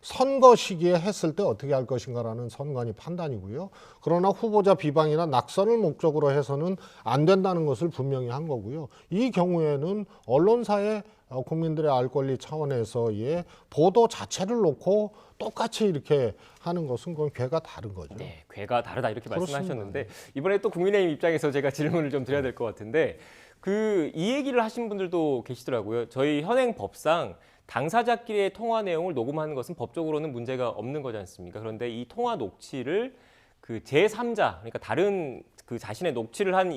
선거 시기에 했을 때 어떻게 할 것인가라는 선관위 판단이고요. 그러나 후보자 비방이나 낙선을 목적으로 해서는 안 된다는 것을 분명히 한 거고요. 이 경우에는 언론사의 국민들의 알 권리 차원에서의 보도 자체를 놓고 똑같이 이렇게 하는 것은 그건 궤가 다른 거죠. 네, 궤가 다르다 이렇게 그렇습니다. 말씀하셨는데 이번에 또 국민의힘 입장에서 제가 질문을 좀 드려야 될 것 같은데 이 얘기를 하신 분들도 계시더라고요. 저희 현행 법상 당사자끼리의 통화 내용을 녹음하는 것은 법적으로는 문제가 없는 거지 않습니까? 그런데 이 통화 녹취를 그 제3자, 그러니까 다른 그 자신의 녹취를 한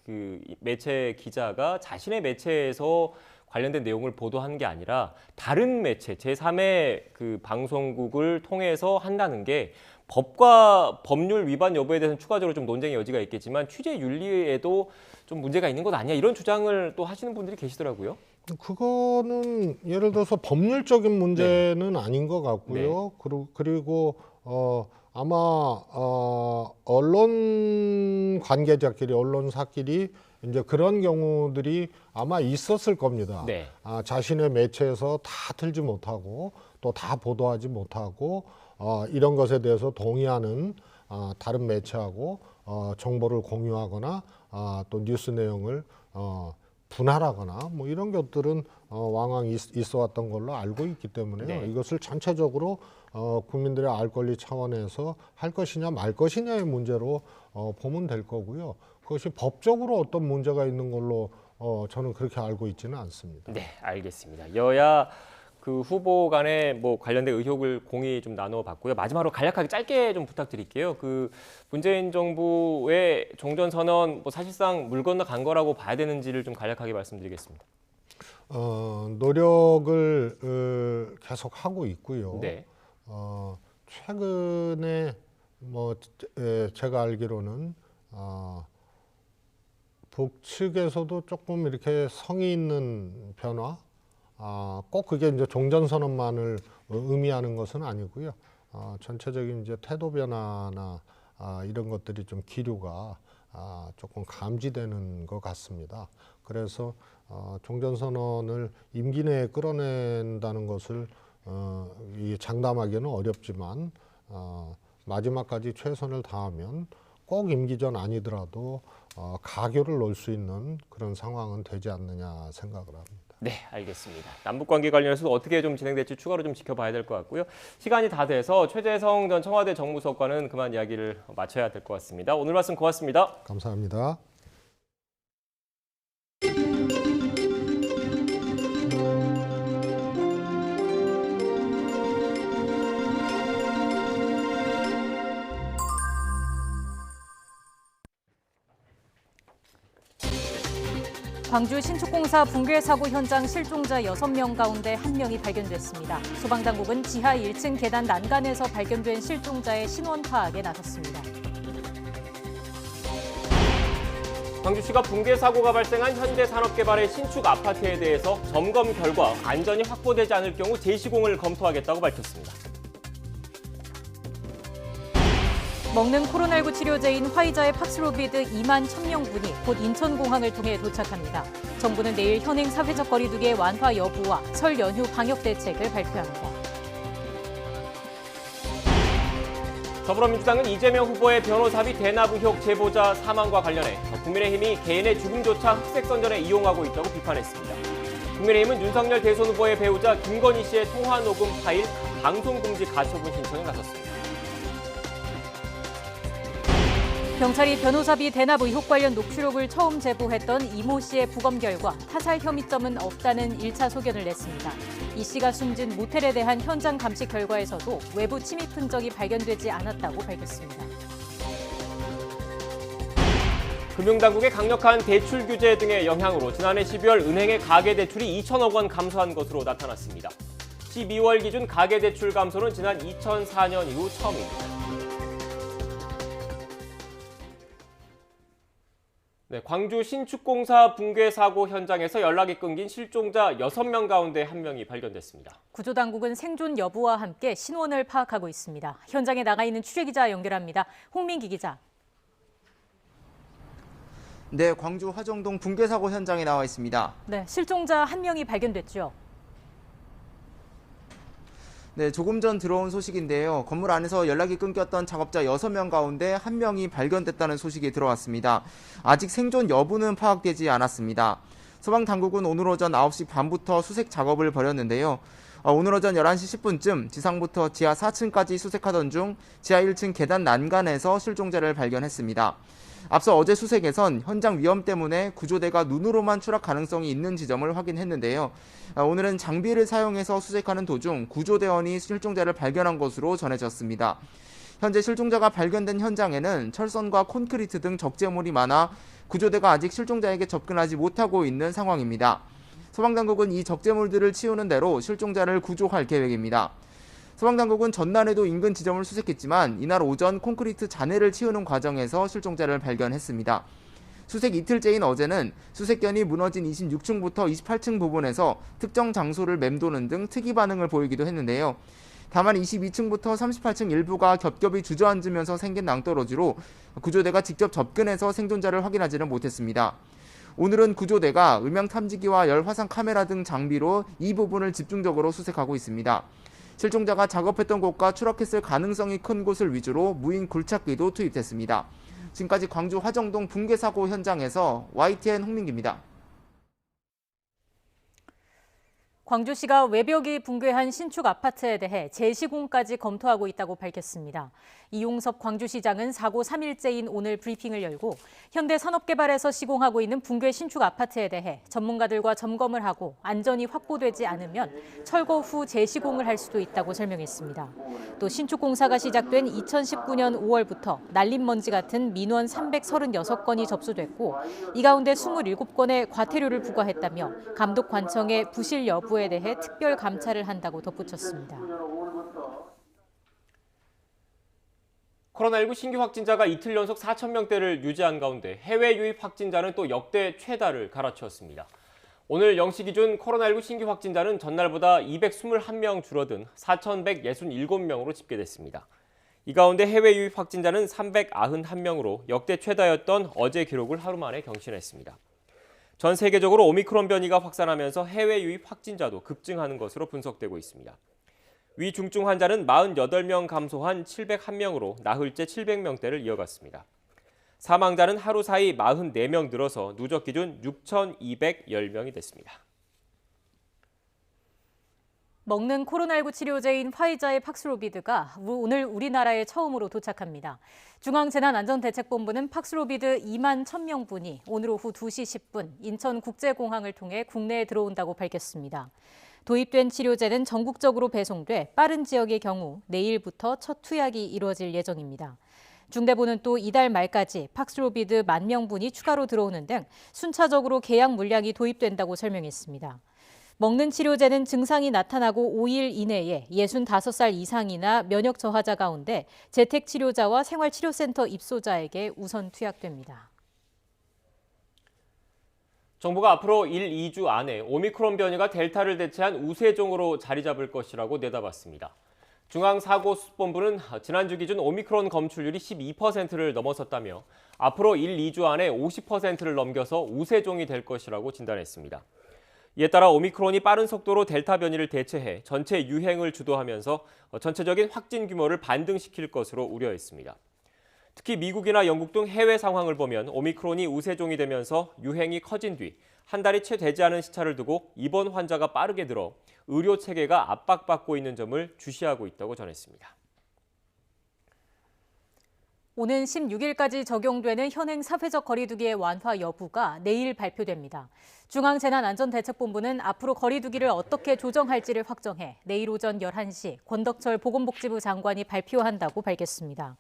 그 매체 기자가 자신의 매체에서 관련된 내용을 보도한 게 아니라 다른 매체, 제3의 그 방송국을 통해서 한다는 게 법과 법률 위반 여부에 대해서는 추가적으로 좀 논쟁의 여지가 있겠지만 취재 윤리에도 좀 문제가 있는 것 아니야 이런 주장을 또 하시는 분들이 계시더라고요. 그거는 예를 들어서 법률적인 문제는 아닌 것 같고요. 그리고 아마 언론 관계자끼리 언론사끼리 이제 그런 경우들이 아마 있었을 겁니다. 네. 자신의 매체에서 다 틀지 못하고 또 다 보도하지 못하고 이런 것에 대해서 동의하는 다른 매체하고 정보를 공유하거나 또 뉴스 내용을 분할하거나 뭐 이런 것들은 왕왕 있어 왔던 걸로 알고 있기 때문에요. 네. 이것을 전체적으로 국민들의 알 권리 차원에서 할 것이냐 말 것이냐의 문제로 보면 될 거고요. 그것이 법적으로 어떤 문제가 있는 걸로 저는 그렇게 알고 있지는 않습니다. 네, 알겠습니다. 여야 그 후보 간에 뭐 관련된 의혹을 공히 좀 나눠봤고요. 마지막으로 간략하게 짧게 좀 부탁드릴게요. 그 문재인 정부의 종전 선언 뭐 사실상 물 건너간 거라고 봐야 되는지를 좀 간략하게 말씀드리겠습니다. 노력을 계속 하고 있고요. 네. 최근에 뭐 제가 알기로는 북측에서도 조금 이렇게 성의 있는 변화, 꼭 그게 이제 종전선언만을 의미하는 것은 아니고요. 전체적인 이제 태도 변화나 이런 것들이 좀 기류가 조금 감지되는 것 같습니다. 그래서 종전선언을 임기 내에 끌어낸다는 것을 장담하기는 어렵지만 마지막까지 최선을 다하면 꼭 임기 전 아니더라도 가교를 놓을 수 있는 그런 상황은 되지 않느냐 생각을 합니다. 네, 알겠습니다. 남북관계 관련해서 어떻게 좀 진행될지 추가로 좀 지켜봐야 될 것 같고요. 시간이 다 돼서 최재성 전 청와대 정무수석과는 그만 이야기를 마쳐야 될 것 같습니다. 오늘 말씀 고맙습니다. 감사합니다. 광주 신축공사 붕괴 사고 현장 실종자 6명 가운데 1명이 발견됐습니다. 소방당국은 지하 1층 계단 난간에서 발견된 실종자의 신원 파악에 나섰습니다. 광주시가 붕괴 사고가 발생한 현대산업개발의 신축 아파트에 대해서 점검 결과 안전이 확보되지 않을 경우 재시공을 검토하겠다고 밝혔습니다. 먹는 코로나19 치료제인 화이자의 팍스로비드 2만 1,000명분이 곧 인천공항을 통해 도착합니다. 정부는 내일 현행 사회적 거리두기 완화 여부와 설 연휴 방역 대책을 발표합니다. 더불어민주당은 이재명 후보의 변호사비 대납 의혹 제보자 사망과 관련해 국민의힘이 개인의 죽음조차 흑색 선전에 이용하고 있다고 비판했습니다. 국민의힘은 윤석열 대선 후보의 배우자 김건희 씨의 통화 녹음 파일 방송금지 가처분 신청에 나섰습니다. 경찰이 변호사비 대납 의혹 관련 녹취록을 처음 제보했던 이모 씨의 부검 결과 타살 혐의점은 없다는 1차 소견을 냈습니다. 이 씨가 숨진 모텔에 대한 현장 감식 결과에서도 외부 침입 흔적이 발견되지 않았다고 밝혔습니다. 금융당국의 강력한 대출 규제 등의 영향으로 지난해 12월 은행의 가계대출이 2천억 원 감소한 것으로 나타났습니다. 12월 기준 가계대출 감소는 지난 2004년 이후 처음입니다. 네, 광주 신축공사 붕괴 사고 현장에서 연락이 끊긴 실종자 6명 가운데 1명이 발견됐습니다. 구조당국은 생존 여부와 함께 신원을 파악하고 있습니다. 현장에 나가 있는 취재기자 연결합니다. 홍민기 기자. 네, 광주 화정동 붕괴 사고 현장에 나와 있습니다. 네, 실종자 1명이 발견됐죠. 네, 조금 전 들어온 소식인데요. 건물 안에서 연락이 끊겼던 작업자 6명 가운데 1명이 발견됐다는 소식이 들어왔습니다. 아직 생존 여부는 파악되지 않았습니다. 소방당국은 오늘 오전 9시 반부터 수색 작업을 벌였는데요. 오늘 오전 11시 10분쯤 지상부터 지하 4층까지 수색하던 중 지하 1층 계단 난간에서 실종자를 발견했습니다. 앞서 어제 수색에선 현장 위험 때문에 구조대가 눈으로만 추락 가능성이 있는 지점을 확인했는데요. 오늘은 장비를 사용해서 수색하는 도중 구조대원이 실종자를 발견한 것으로 전해졌습니다. 현재 실종자가 발견된 현장에는 철선과 콘크리트 등 적재물이 많아 구조대가 아직 실종자에게 접근하지 못하고 있는 상황입니다. 소방당국은 이 적재물들을 치우는 대로 실종자를 구조할 계획입니다. 소방당국은 전날에도 인근 지점을 수색했지만 이날 오전 콘크리트 잔해를 치우는 과정에서 실종자를 발견했습니다. 수색 이틀째인 어제는 수색견이 무너진 26층부터 28층 부분에서 특정 장소를 맴도는 등 특이 반응을 보이기도 했는데요. 다만 22층부터 38층 일부가 겹겹이 주저앉으면서 생긴 낭떠러지로 구조대가 직접 접근해서 생존자를 확인하지는 못했습니다. 오늘은 구조대가 음향 탐지기와 열화상 카메라 등 장비로 이 부분을 집중적으로 수색하고 있습니다. 실종자가 작업했던 곳과 추락했을 가능성이 큰 곳을 위주로 무인 굴착기도 투입됐습니다. 지금까지 광주 화정동 붕괴 사고 현장에서 YTN 홍민기입니다. 광주시가 외벽이 붕괴한 신축 아파트에 대해 재시공까지 검토하고 있다고 밝혔습니다. 이용섭 광주시장은 사고 3일째인 오늘 브리핑을 열고 현대산업개발에서 시공하고 있는 붕괴 신축 아파트에 대해 전문가들과 점검을 하고 안전이 확보되지 않으면 철거 후 재시공을 할 수도 있다고 설명했습니다. 또 신축 공사가 시작된 2019년 5월부터 날림먼지 같은 민원 336건이 접수됐고 이 가운데 27건에 과태료를 부과했다며 감독관청의 부실 여부에 대해 특별 감찰을 한다고 덧붙였습니다. 코로나19 신규 확진자가 이틀 연속 4,000명대를 유지한 가운데 해외 유입 확진자는 또 역대 최다를 갈아치웠습니다. 오늘 0시 기준 코로나19 신규 확진자는 전날보다 221명 줄어든 4,167명으로 집계됐습니다. 이 가운데 해외 유입 확진자는 391명으로 역대 최다였던 어제 기록을 하루 만에 경신했습니다. 전 세계적으로 오미크론 변이가 확산하면서 해외 유입 확진자도 급증하는 것으로 분석되고 있습니다. 위중증 환자는 48명 감소한 701명으로 나흘째 700명대를 이어갔습니다. 사망자는 하루 사이 44명 늘어서 누적 기준 6,210명이 됐습니다. 먹는 코로나19 치료제인 화이자의 팍스로비드가 오늘 우리나라에 처음으로 도착합니다. 중앙재난안전대책본부는 팍스로비드 2만 1,000명분이 오늘 오후 2시 10분 인천국제공항을 통해 국내에 들어온다고 밝혔습니다. 도입된 치료제는 전국적으로 배송돼 빠른 지역의 경우 내일부터 첫 투약이 이루어질 예정입니다. 중대본은 또 이달 말까지 팍스로비드 10,000명분이 추가로 들어오는 등 순차적으로 계약 물량이 도입된다고 설명했습니다. 먹는 치료제는 증상이 나타나고 5일 이내에 65살 이상이나 면역 저하자 가운데 재택치료자와 생활치료센터 입소자에게 우선 투약됩니다. 정부가 앞으로 1, 2주 안에 오미크론 변이가 델타를 대체한 우세종으로 자리 잡을 것이라고 내다봤습니다. 중앙사고수습본부는 지난주 기준 오미크론 검출률이 12%를 넘어섰다며 앞으로 1, 2주 안에 50%를 넘겨서 우세종이 될 것이라고 진단했습니다. 이에 따라 오미크론이 빠른 속도로 델타 변이를 대체해 전체 유행을 주도하면서 전체적인 확진 규모를 반등시킬 것으로 우려했습니다. 특히 미국이나 영국 등 해외 상황을 보면 오미크론이 우세종이 되면서 유행이 커진 뒤 한 달이 채 되지 않은 시차를 두고 입원 환자가 빠르게 늘어 의료 체계가 압박받고 있는 점을 주시하고 있다고 전했습니다. 오는 16일까지 적용되는 현행 사회적 거리두기의 완화 여부가 내일 발표됩니다. 중앙재난안전대책본부는 앞으로 거리두기를 어떻게 조정할지를 확정해 내일 오전 11시 권덕철 보건복지부 장관이 발표한다고 밝혔습니다.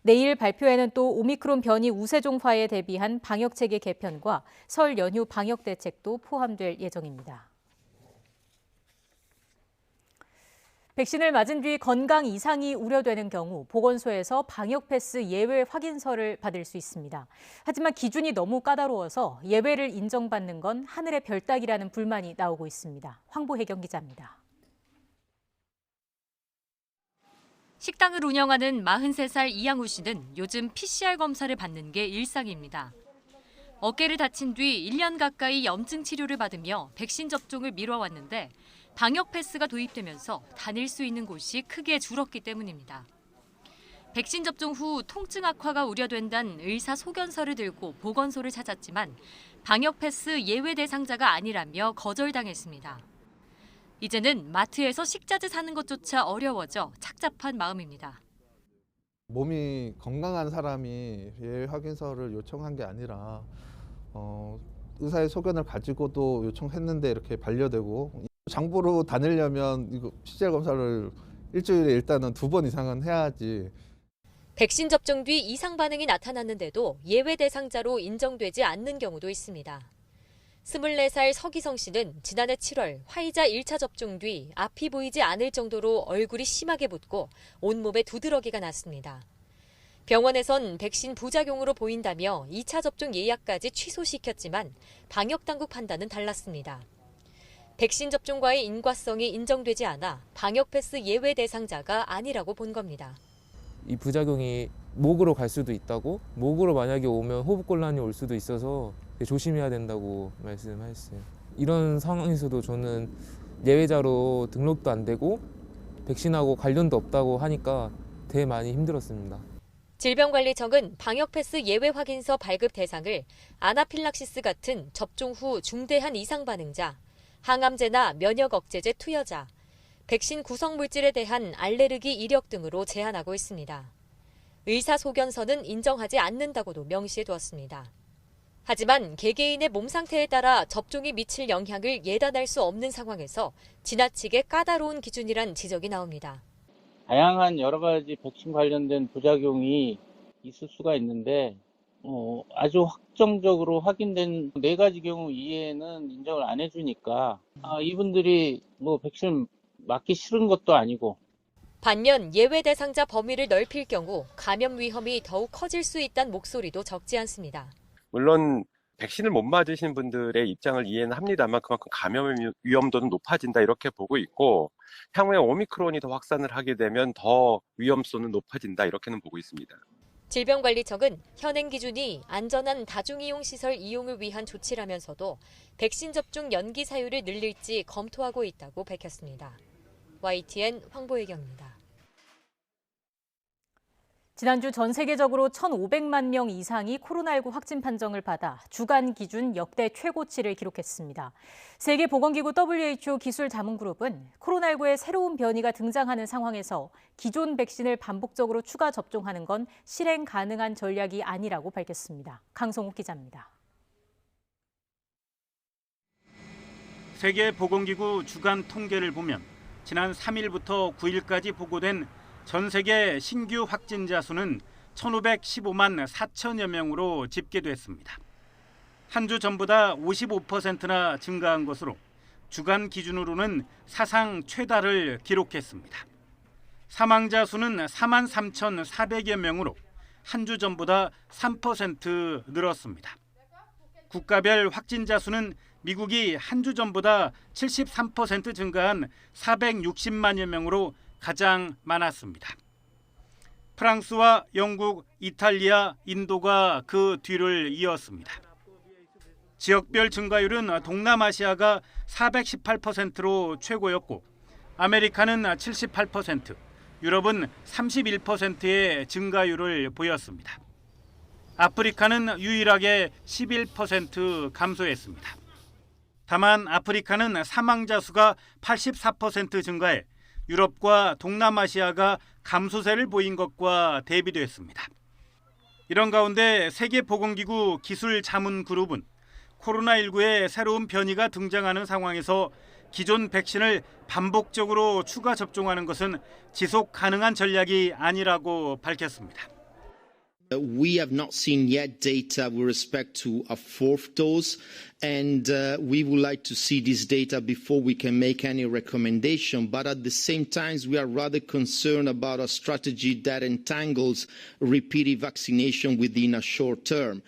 내일 발표에는 또 오미크론 변이 우세종화에 대비한 방역체계 개편과 설 연휴 방역 대책도 포함될 예정입니다. 백신을 맞은 뒤 건강 이상이 우려되는 경우 보건소에서 방역 패스 예외 확인서를 받을 수 있습니다. 하지만 기준이 너무 까다로워서 예외를 인정받는 건 하늘의 별 따기라는 불만이 나오고 있습니다. 황보혜경 기자입니다. 식당을 운영하는 43살 이양우 씨는 요즘 PCR 검사를 받는 게 일상입니다. 어깨를 다친 뒤 1년 가까이 염증 치료를 받으며 백신 접종을 미뤄왔는데 방역 패스가 도입되면서 다닐 수 있는 곳이 크게 줄었기 때문입니다. 백신 접종 후 통증 악화가 우려된다는 의사 소견서를 들고 보건소를 찾았지만 방역 패스 예외 대상자가 아니라며 거절당했습니다. 이제는 마트에서 식자재 사는 것조차 어려워져 착잡한 마음입니다. 몸이 건강한 사람이 예외 확인서를 요청한 게 아니라 의사의 소견을 가지고도 요청했는데 이렇게 반려되고 장보러 다니려면 이거 PCR 검사를 일주일에 일단은 2번 이상은 해야지. 백신 접종 뒤 이상 반응이 나타났는데도 예외 대상자로 인정되지 않는 경우도 있습니다. 24살 서기성 씨는 지난해 7월 화이자 1차 접종 뒤 앞이 보이지 않을 정도로 얼굴이 심하게 붓고 온몸에 두드러기가 났습니다. 병원에선 백신 부작용으로 보인다며 2차 접종 예약까지 취소시켰지만 방역당국 판단은 달랐습니다. 백신 접종과의 인과성이 인정되지 않아 방역 패스 예외 대상자가 아니라고 본 겁니다. 이 부작용이 목으로 갈 수도 있다고, 목으로 만약에 오면 호흡곤란이 올 수도 있어서 조심해야 된다고 말씀하셨어요. 이런 상황에서도 저는 예외자로 등록도 안 되고 백신하고 관련도 없다고 하니까 되게 많이 힘들었습니다. 질병관리청은 방역 패스 예외 확인서 발급 대상을 아나필락시스 같은 접종 후 중대한 이상 반응자, 항암제나 면역 억제제 투여자, 백신 구성 물질에 대한 알레르기 이력 등으로 제한하고 있습니다. 의사 소견서는 인정하지 않는다고도 명시해 두었습니다. 하지만 개개인의 몸 상태에 따라 접종이 미칠 영향을 예단할 수 없는 상황에서 지나치게 까다로운 기준이란 지적이 나옵니다. 다양한 여러 가지 백신 관련된 부작용이 있을 수가 있는데 아주 확정적으로 확인된 4가지 경우 이외에는 인정을 안 해주니까 이분들이 백신 맞기 싫은 것도 아니고. 반면 예외 대상자 범위를 넓힐 경우 감염 위험이 더욱 커질 수 있다는 목소리도 적지 않습니다. 물론 백신을 못 맞으신 분들의 입장을 이해는 합니다만 그만큼 감염 위험도는 높아진다 이렇게 보고 있고 향후에 오미크론이 더 확산을 하게 되면 더 위험성은 높아진다 이렇게는 보고 있습니다. 질병관리청은 현행 기준이 안전한 다중이용시설 이용을 위한 조치라면서도 백신 접종 연기 사유를 늘릴지 검토하고 있다고 밝혔습니다. YTN 황보혜경입니다. 지난주 전 세계적으로 1,500만 명 이상이 코로나19 확진 판정을 받아 주간 기준 역대 최고치를 기록했습니다. 세계보건기구 WHO 기술자문그룹은 코로나19의 새로운 변이가 등장하는 상황에서 기존 백신을 반복적으로 추가 접종하는 건 실행 가능한 전략이 아니라고 밝혔습니다. 강성욱 기자입니다. 세계보건기구 주간 통계를 보면 지난 3일부터 9일까지 보고된 전 세계 신규 확진자 수는 1,515만 4천여 명으로 집계됐습니다. 한 주 전보다 55%나 증가한 것으로 주간 기준으로는 사상 최다를 기록했습니다. 사망자 수는 4만 3,400여 명으로 한 주 전보다 3% 늘었습니다. 국가별 확진자 수는 미국이 한 주 전보다 73% 증가한 460만여 명으로 가장 많았습니다. 프랑스와 영국, 이탈리아, 인도가 그 뒤를 이었습니다. 지역별 증가율은 동남아시아가 418%로 최고였고 아메리카는 78%, 유럽은 31%의 증가율을 보였습니다. 아프리카는 유일하게 11% 감소했습니다. 다만 아프리카는 사망자 수가 84% 증가해 유럽과 동남아시아가 감소세를 보인 것과 대비됐습니다. 이런 가운데 세계보건기구 기술자문그룹은 코로나19의 새로운 변이가 등장하는 상황에서 기존 백신을 반복적으로 추가 접종하는 것은 지속 가능한 전략이 아니라고 밝혔습니다. We have not seen yet data with respect to a fourth dose, and we would like to see this data before we can make any recommendation. But at the same time, we are rather concerned about a strategy that entangles repeated vaccination within a short term.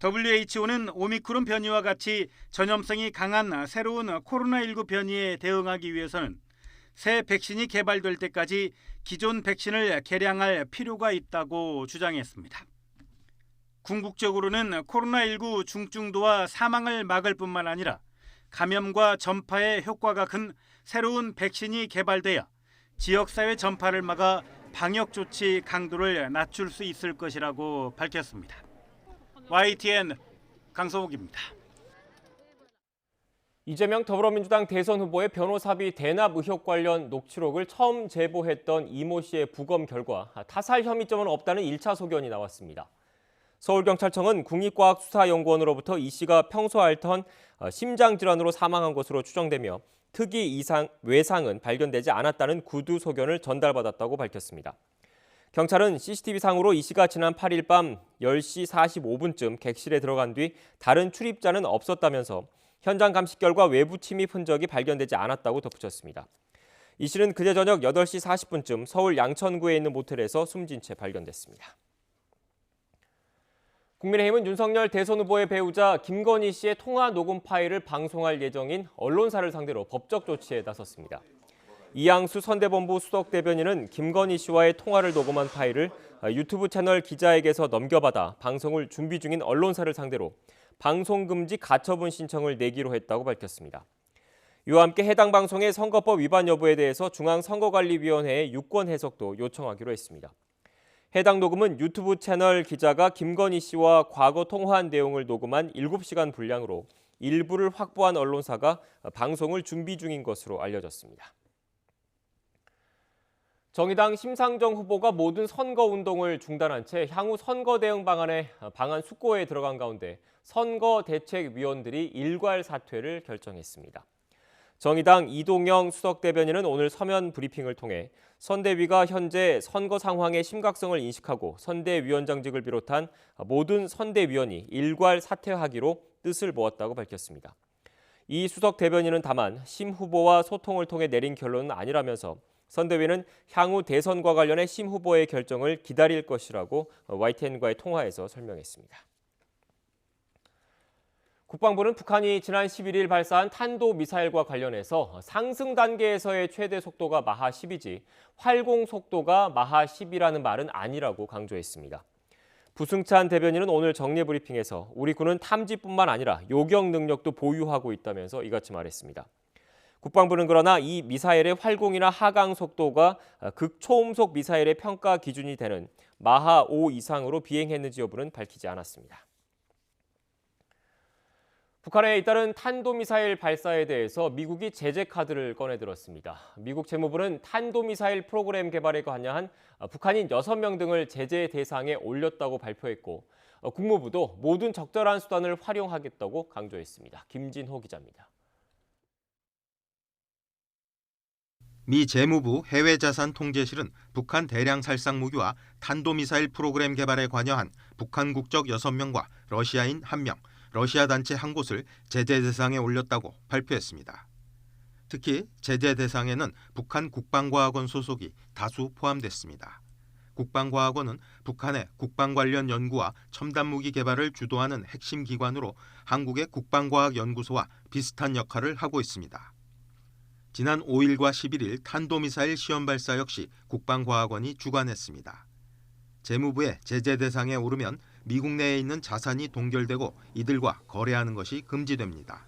WHO는 오미크론 변이와 같이 전염성이 강한 새로운 코로나19 변이에 대응하기 위해서는 새 백신이 개발될 때까지 기존 백신을 개량할 필요가 있다고 주장했습니다. 궁극적으로는 코로나19 중증도와 사망을 막을 뿐만 아니라 감염과 전파의 효과가 큰 새로운 백신이 개발돼야 지역사회 전파를 막아 방역조치 강도를 낮출 수 있을 것이라고 밝혔습니다. YTN 강성욱입니다. 이재명 더불어민주당 대선 후보의 변호사비 대납 의혹 관련 녹취록을 처음 제보했던 이모 씨의 부검 결과 타살 혐의점은 없다는 1차 소견이 나왔습니다. 서울경찰청은 국립과학수사연구원으로부터 이 씨가 평소 앓던 심장질환으로 사망한 것으로 추정되며 특이 이상, 외상은 발견되지 않았다는 구두 소견을 전달받았다고 밝혔습니다. 경찰은 CCTV상으로 이 씨가 지난 8일 밤 10시 45분쯤 객실에 들어간 뒤 다른 출입자는 없었다면서 현장 감식 결과 외부 침입 흔적이 발견되지 않았다고 덧붙였습니다. 이 씨는 그제 저녁 8시 40분쯤 서울 양천구에 있는 모텔에서 숨진 채 발견됐습니다. 국민의힘은 윤석열 대선 후보의 배우자 김건희 씨의 통화 녹음 파일을 방송할 예정인 언론사를 상대로 법적 조치에 나섰습니다. 이양수 선대본부 수석 대변인은 김건희 씨와의 통화를 녹음한 파일을 유튜브 채널 기자에게서 넘겨받아 방송을 준비 중인 언론사를 상대로 방송금지 가처분 신청을 내기로 했다고 밝혔습니다. 이와 함께 해당 방송의 선거법 위반 여부에 대해서 중앙선거관리위원회에 유권 해석도 요청하기로 했습니다. 해당 녹음은 유튜브 채널 기자가 김건희 씨와 과거 통화한 내용을 녹음한 7시간 분량으로 일부를 확보한 언론사가 방송을 준비 중인 것으로 알려졌습니다. 정의당 심상정 후보가 모든 선거운동을 중단한 채 향후 선거 대응 방안 숙고에 들어간 가운데 선거대책위원들이 일괄 사퇴를 결정했습니다. 정의당 이동영 수석대변인은 오늘 서면 브리핑을 통해 선대위가 현재 선거 상황의 심각성을 인식하고 선대위원장직을 비롯한 모든 선대위원이 일괄 사퇴하기로 뜻을 모았다고 밝혔습니다. 이 수석대변인은 다만 심 후보와 소통을 통해 내린 결론은 아니라면서 선대위는 향후 대선과 관련해 심 후보의 결정을 기다릴 것이라고 YTN과의 통화에서 설명했습니다. 국방부는 북한이 지난 11일 발사한 탄도미사일과 관련해서 상승 단계에서의 최대 속도가 마하 10이지 활공 속도가 마하 10이라는 말은 아니라고 강조했습니다. 부승찬 대변인은 오늘 정례 브리핑에서 우리 군은 탐지뿐만 아니라 요격 능력도 보유하고 있다면서 이같이 말했습니다. 국방부는 그러나 이 미사일의 활공이나 하강 속도가 극초음속 미사일의 평가 기준이 되는 마하 5 이상으로 비행했는지 여부는 밝히지 않았습니다. 북한의 잇따른 탄도미사일 발사에 대해서 미국이 제재 카드를 꺼내들었습니다. 미국 재무부는 탄도미사일 프로그램 개발에 관여한 북한인 6명 등을 제재 대상에 올렸다고 발표했고 국무부도 모든 적절한 수단을 활용하겠다고 강조했습니다. 김진호 기자입니다. 미 재무부 해외자산통제실은 북한 대량 살상 무기와 탄도미사일 프로그램 개발에 관여한 북한 국적 6명과 러시아인 1명, 러시아 단체 한 곳을 제재 대상에 올렸다고 발표했습니다. 특히 제재 대상에는 북한 국방과학원 소속이 다수 포함됐습니다. 국방과학원은 북한의 국방 관련 연구와 첨단 무기 개발을 주도하는 핵심 기관으로 한국의 국방과학연구소와 비슷한 역할을 하고 있습니다. 지난 5일과 11일 탄도미사일 시험 발사 역시 국방과학원이 주관했습니다. 재무부의 제재 대상에 오르면 미국 내에 있는 자산이 동결되고 이들과 거래하는 것이 금지됩니다.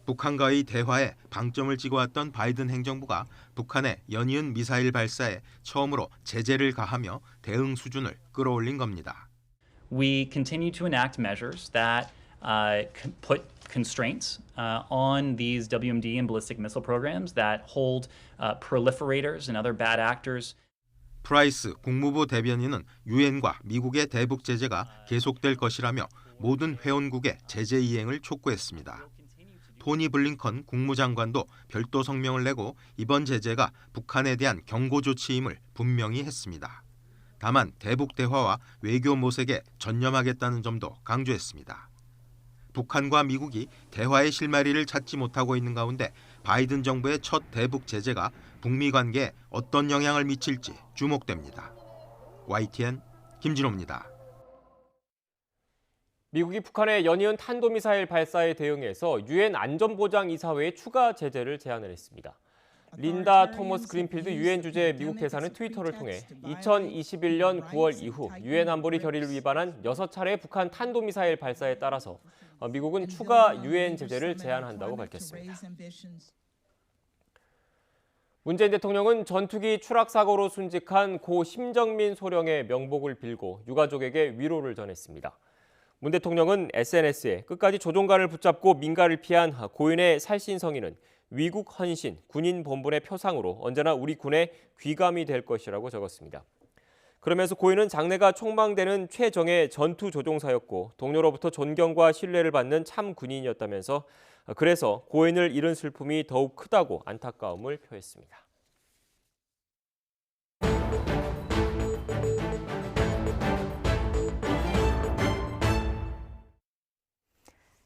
북한과의 대화에 방점을 찍어왔던 바이든 행정부가 북한의 연이은 미사일 발사에 처음으로 제재를 가하며 대응 수준을 끌어올린 겁니다. We continue to enact measures that put constraints on these WMD and ballistic missile programs that hold proliferators and other bad actors. 프라이스 국무부 대변인은 유엔과 미국의 대북 제재가 계속될 것이라며 모든 회원국의 제재 이행을 촉구했습니다. 토니 블링컨 국무장관도 별도 성명을 내고 이번 제재가 북한에 대한 경고 조치임을 분명히 했습니다. 다만 대북 대화와 외교 모색에 전념하겠다는 점도 강조했습니다. 북한과 미국이 대화의 실마리를 찾지 못하고 있는 가운데 바이든 정부의 첫 대북 제재가 북미 관계에 어떤 영향을 미칠지 주목됩니다. YTN 김진호입니다. 미국이 북한의 연이은 탄도미사일 발사에 대응해서 유엔 안전보장이사회에 추가 제재를 제안을 했습니다. 린다 토머스 그린필드 유엔 주재 미국 대사는 트위터를 통해 2021년 9월 이후 유엔 안보리 결의를 위반한 6차례 북한 탄도미사일 발사에 따라서 미국은 추가 유엔 제재를 제안한다고 밝혔습니다. 문재인 대통령은 전투기 추락 사고로 순직한 고 심정민 소령의 명복을 빌고 유가족에게 위로를 전했습니다. 문 대통령은 SNS에 끝까지 조종간을 붙잡고 민가를 피한 고인의 살신성의는 위국 헌신, 군인 본분의 표상으로 언제나 우리 군의 귀감이 될 것이라고 적었습니다. 그러면서 고인은 장래가 촉망되는 최정예 전투조종사였고 동료로부터 존경과 신뢰를 받는 참 군인이었다면서 그래서 고인을 잃은 슬픔이 더욱 크다고 안타까움을 표했습니다.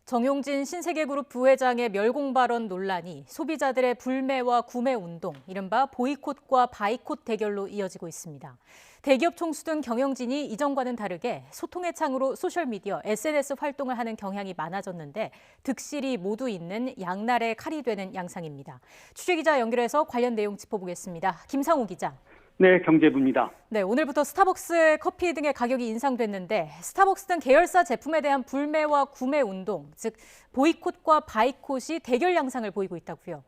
정용진 신세계그룹 부회장의 멸공 발언 논란이 소비자들의 불매와 구매 운동, 이른바 보이콧과 바이콧 대결로 이어지고 있습니다. 대기업 총수 등 경영진이 이전과는 다르게 소통의 창으로 소셜미디어, SNS 활동을 하는 경향이 많아졌는데 득실이 모두 있는 양날의 칼이 되는 양상입니다. 취재기자 연결해서 관련 내용 짚어보겠습니다. 김상우 기자. 네, 경제부입니다. 네, 오늘부터 스타벅스 커피 등의 가격이 인상됐는데 스타벅스 등 계열사 제품에 대한 불매와 구매 운동, 즉 보이콧과 바이콧이 대결 양상을 보이고 있다고요.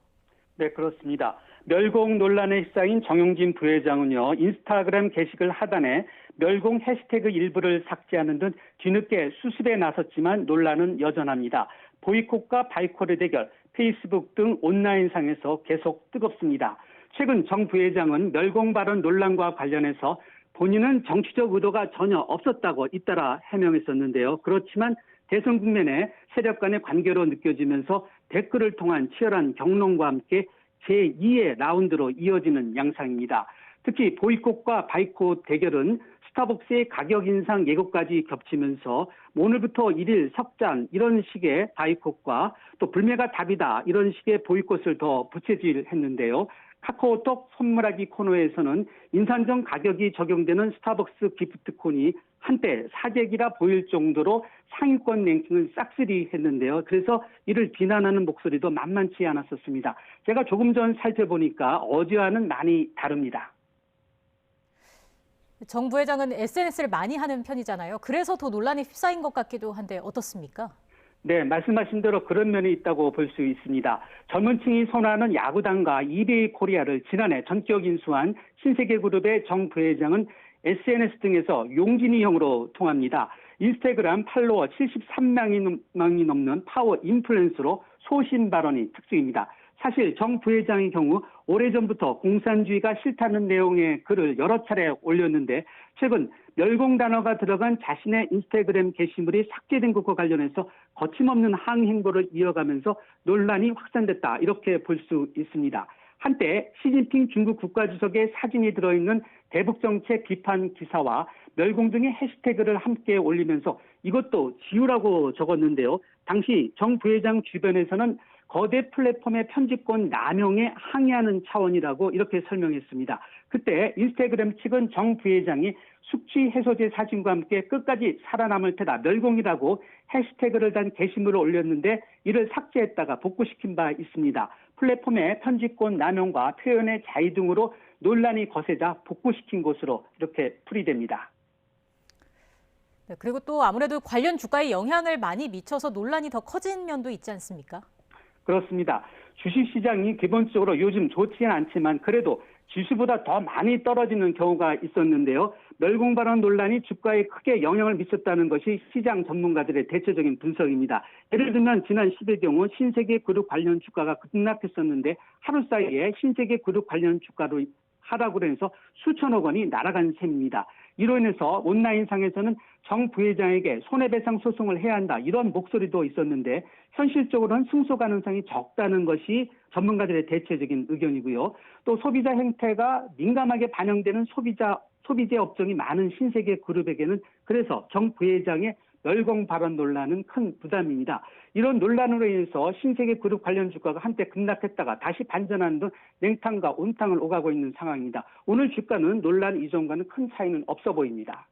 네, 그렇습니다. 멸공 논란에 휩싸인 정용진 부회장은요, 인스타그램 게시글 하단에 멸공 해시태그 일부를 삭제하는 등 뒤늦게 수습에 나섰지만 논란은 여전합니다. 보이콧과 바이콧의 대결, 페이스북 등 온라인상에서 계속 뜨겁습니다. 최근 정 부회장은 멸공 발언 논란과 관련해서 본인은 정치적 의도가 전혀 없었다고 잇따라 해명했었는데요. 그렇지만 대선 국면에 세력 간의 관계로 느껴지면서 댓글을 통한 치열한 경론과 함께 제2의 라운드로 이어지는 양상입니다. 특히 보이콧과 바이콧 대결은 스타벅스의 가격 인상 예고까지 겹치면서 오늘부터 1일 석잔 이런 식의 바이콧과 또 불매가 답이다 이런 식의 보이콧을 더 부채질했는데요. 카카오톡 선물하기 코너에서는 인상 전 가격이 적용되는 스타벅스 기프트콘이 한때 사재기라 보일 정도로 상위권 랭킹을 싹쓸이 했는데요. 그래서 이를 비난하는 목소리도 만만치 않았었습니다. 제가 조금 전 살펴보니까 어제와는 많이 다릅니다. 정 부회장은 SNS를 많이 하는 편이잖아요. 그래서 더 논란에 휩싸인 것 같기도 한데 어떻습니까? 네, 말씀하신 대로 그런 면이 있다고 볼 수 있습니다. 젊은 층이 선호하는 야구단과 이베이 코리아를 지난해 전격 인수한 신세계그룹의 정 부회장은 SNS 등에서 용진이형으로 통합니다. 인스타그램 팔로워 73만이 넘는 파워 인플루언서로 소신 발언이 특징입니다. 사실 정 부회장의 경우 오래전부터 공산주의가 싫다는 내용의 글을 여러 차례 올렸는데 최근 멸공 단어가 들어간 자신의 인스타그램 게시물이 삭제된 것과 관련해서 거침없는 항의 행보를 이어가면서 논란이 확산됐다, 이렇게 볼 수 있습니다. 한때 시진핑 중국 국가주석의 사진이 들어있는 대북정책 비판 기사와 멸공 등의 해시태그를 함께 올리면서 이것도 지우라고 적었는데요. 당시 정 부회장 주변에서는 거대 플랫폼의 편집권 남용에 항의하는 차원이라고 이렇게 설명했습니다. 그때 인스타그램 측은 정 부회장이 숙취 해소제 사진과 함께 끝까지 살아남을 테다 멸공이라고 해시태그를 단 게시물을 올렸는데 이를 삭제했다가 복구시킨 바 있습니다. 플랫폼의 편집권 남용과 표현의 자유 등으로 논란이 거세자 복구시킨 것으로 이렇게 풀이됩니다. 네, 그리고 또 아무래도 관련 주가에 영향을 많이 미쳐서 논란이 더 커진 면도 있지 않습니까? 그렇습니다. 주식시장이 기본적으로 요즘 좋지는 않지만 그래도 지수보다 더 많이 떨어지는 경우가 있었는데요. 멸공 발언 논란이 주가에 크게 영향을 미쳤다는 것이 시장 전문가들의 대체적인 분석입니다. 예를 들면 지난 10일 경우 신세계 그룹 관련 주가가 급락했었는데 하루 사이에 신세계 그룹 관련 주가로 하락을 해서 수천억 원이 날아간 셈입니다. 이로 인해서 온라인상에서는 정 부회장에게 손해배상 소송을 해야 한다, 이런 목소리도 있었는데 현실적으로는 승소 가능성이 적다는 것이 전문가들의 대체적인 의견이고요. 또 소비자 행태가 민감하게 반영되는 소비재 업종이 많은 신세계 그룹에게는 그래서 정 부회장의 멸공 발언 논란은 큰 부담입니다. 이런 논란으로 인해서 신세계 그룹 관련 주가가 한때 급락했다가 다시 반전하는 등 냉탕과 온탕을 오가고 있는 상황입니다. 오늘 주가는 논란 이전과는 큰 차이는 없어 보입니다.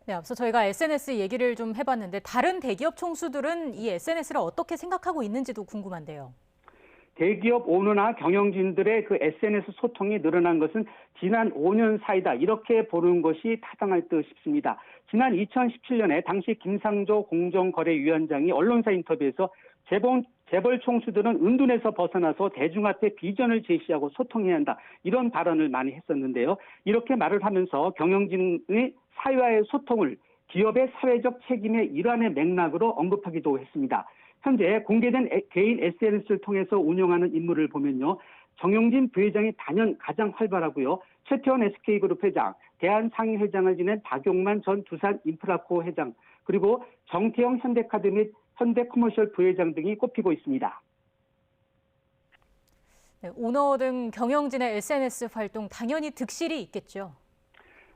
네, 앞서 저희가 SNS 얘기를 좀 해봤는데 다른 대기업 총수들은 이 SNS를 어떻게 생각하고 있는지도 궁금한데요. 대기업 오너나 경영진들의 그 SNS 소통이 늘어난 것은 지난 5년 사이다, 이렇게 보는 것이 타당할 듯 싶습니다. 지난 2017년에 당시 김상조 공정거래위원장이 언론사 인터뷰에서 재벌 총수들은 은둔에서 벗어나서 대중 앞에 비전을 제시하고 소통해야 한다, 이런 발언을 많이 했었는데요. 이렇게 말을 하면서 경영진의 사회와의 소통을 기업의 사회적 책임의 일환의 맥락으로 언급하기도 했습니다. 현재 공개된 개인 SNS를 통해서 운영하는 인물을 보면요. 정용진 부회장이 단연 가장 활발하고요. 최태원 SK그룹 회장, 대한상임회장을 지낸 박용만 전 두산인프라코 회장, 그리고 정태영 현대카드 및 현대커머셜 부회장 등이 꼽히고 있습니다. 네, 오너 등 경영진의 SNS 활동 당연히 득실이 있겠죠.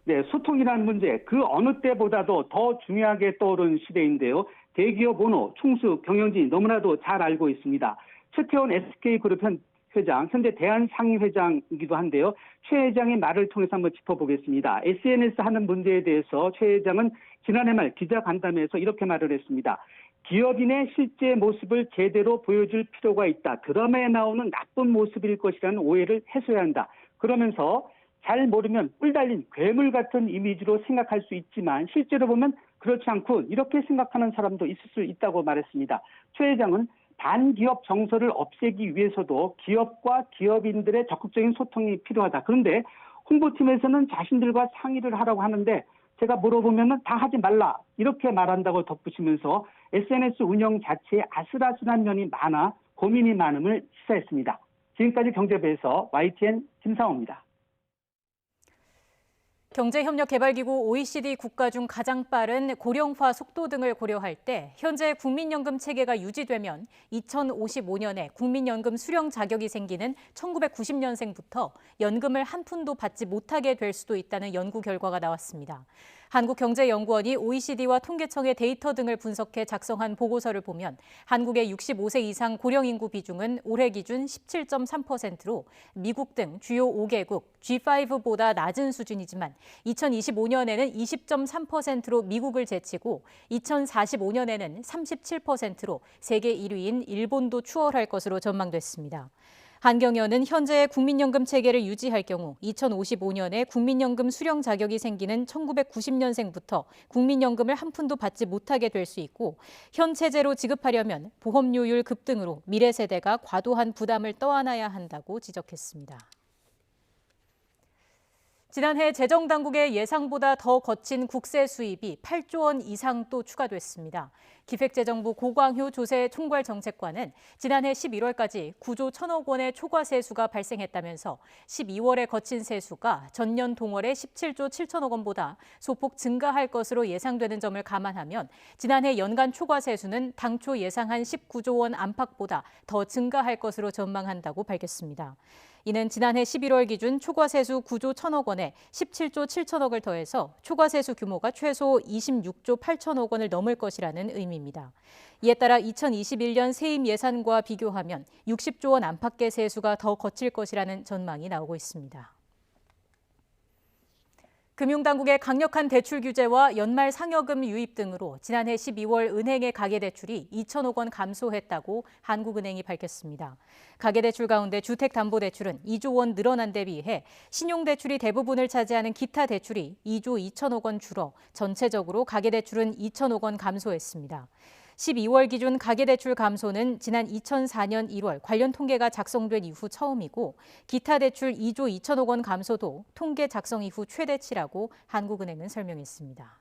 네, 소통이라는 문제 그 어느 때보다도 더 중요하게 떠오른 시대인데요. 대기업 오너, 총수, 경영진이 너무나도 잘 알고 있습니다. 최태원 SK그룹 회장, 현재 대한상임회장이기도 한데요. 최 회장의 말을 통해서 한번 짚어보겠습니다. SNS 하는 문제에 대해서 최 회장은 지난해 말 기자간담회에서 이렇게 말을 했습니다. 기업인의 실제 모습을 제대로 보여줄 필요가 있다. 드라마에 나오는 나쁜 모습일 것이라는 오해를 해소해야 한다. 그러면서 잘 모르면 뿔 달린 괴물 같은 이미지로 생각할 수 있지만 실제로 보면 그렇지 않고 이렇게 생각하는 사람도 있을 수 있다고 말했습니다. 최 회장은 반기업 정서를 없애기 위해서도 기업과 기업인들의 적극적인 소통이 필요하다. 그런데 홍보팀에서는 자신들과 상의를 하라고 하는데 제가 물어보면 다 하지 말라, 이렇게 말한다고 덧붙이면서 SNS 운영 자체에 아슬아슬한 면이 많아 고민이 많음을 시사했습니다. 지금까지 경제부에서 YTN 김상호입니다. 경제협력개발기구 OECD 국가 중 가장 빠른 고령화 속도 등을 고려할 때 현재 국민연금 체계가 유지되면 2055년에 국민연금 수령 자격이 생기는 1990년생부터 연금을 한 푼도 받지 못하게 될 수도 있다는 연구 결과가 나왔습니다. 한국경제연구원이 OECD와 통계청의 데이터 등을 분석해 작성한 보고서를 보면 한국의 65세 이상 고령 인구 비중은 올해 기준 17.3%로 미국 등 주요 5개국 G5보다 낮은 수준이지만 2025년에는 20.3%로 미국을 제치고 2045년에는 37%로 세계 1위인 일본도 추월할 것으로 전망됐습니다. 한경연은 현재의 국민연금 체계를 유지할 경우 2055년에 국민연금 수령 자격이 생기는 1990년생부터 국민연금을 한 푼도 받지 못하게 될 수 있고 현 체제로 지급하려면 보험료율 급등으로 미래 세대가 과도한 부담을 떠안아야 한다고 지적했습니다. 지난해 재정당국의 예상보다 더 거친 국세 수입이 8조 원 이상 또 추가됐습니다. 기획재정부 고광효 조세 총괄정책관은 지난해 11월까지 9조 1천억 원의 초과 세수가 발생했다면서 12월에 거친 세수가 전년 동월의 17조 7천억 원보다 소폭 증가할 것으로 예상되는 점을 감안하면 지난해 연간 초과 세수는 당초 예상한 19조 원 안팎보다 더 증가할 것으로 전망한다고 밝혔습니다. 이는 지난해 11월 기준 초과세수 9조 1천억 원에 17조 7천억을 더해서 초과세수 규모가 최소 26조 8천억 원을 넘을 것이라는 의미입니다. 이에 따라 2021년 세임 예산과 비교하면 60조 원 안팎의 세수가 더 거칠 것이라는 전망이 나오고 있습니다. 금융당국의 강력한 대출 규제와 연말 상여금 유입 등으로 지난해 12월 은행의 가계대출이 2천억 원 감소했다고 한국은행이 밝혔습니다. 가계대출 가운데 주택담보대출은 2조 원 늘어난 데 비해 신용대출이 대부분을 차지하는 기타 대출이 2조 2천억 원 줄어 전체적으로 가계대출은 2천억 원 감소했습니다. 12월 기준 가계대출 감소는 지난 2004년 1월 관련 통계가 작성된 이후 처음이고 기타 대출 2조 2천억 원 감소도 통계 작성 이후 최대치라고 한국은행은 설명했습니다.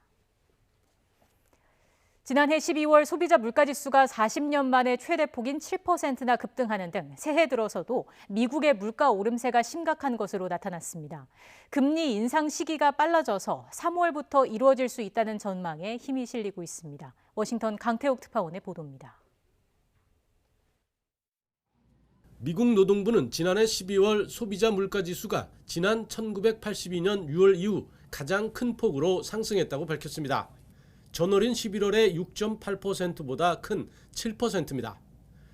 지난해 12월 소비자 물가지수가 40년 만에 최대폭인 7%나 급등하는 등 새해 들어서도 미국의 물가 오름세가 심각한 것으로 나타났습니다. 금리 인상 시기가 빨라져서 3월부터 이루어질 수 있다는 전망에 힘이 실리고 있습니다. 워싱턴 강태욱 특파원의 보도입니다. 미국 노동부는 지난해 12월 소비자 물가지수가 지난 1982년 6월 이후 가장 큰 폭으로 상승했다고 밝혔습니다. 전월인 11월의 6.8%보다 큰 7%입니다.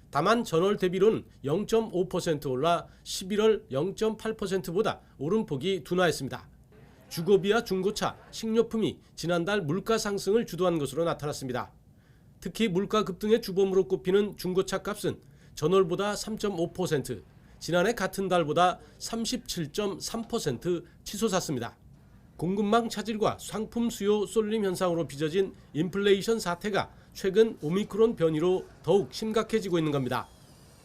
다만 전월 대비로는 0.5% 올라 11월 0.8%보다 오름폭이 둔화했습니다. 주거비와 중고차, 식료품이 지난달 물가 상승을 주도한 것으로 나타났습니다. 특히 물가 급등의 주범으로 꼽히는 중고차 값은 전월보다 3.5%, 지난해 같은 달보다 37.3% 치솟았습니다. 공급망 차질과 상품 수요 쏠림 현상으로 빚어진 인플레이션 사태가 최근 오미크론 변이로 더욱 심각해지고 있는 겁니다.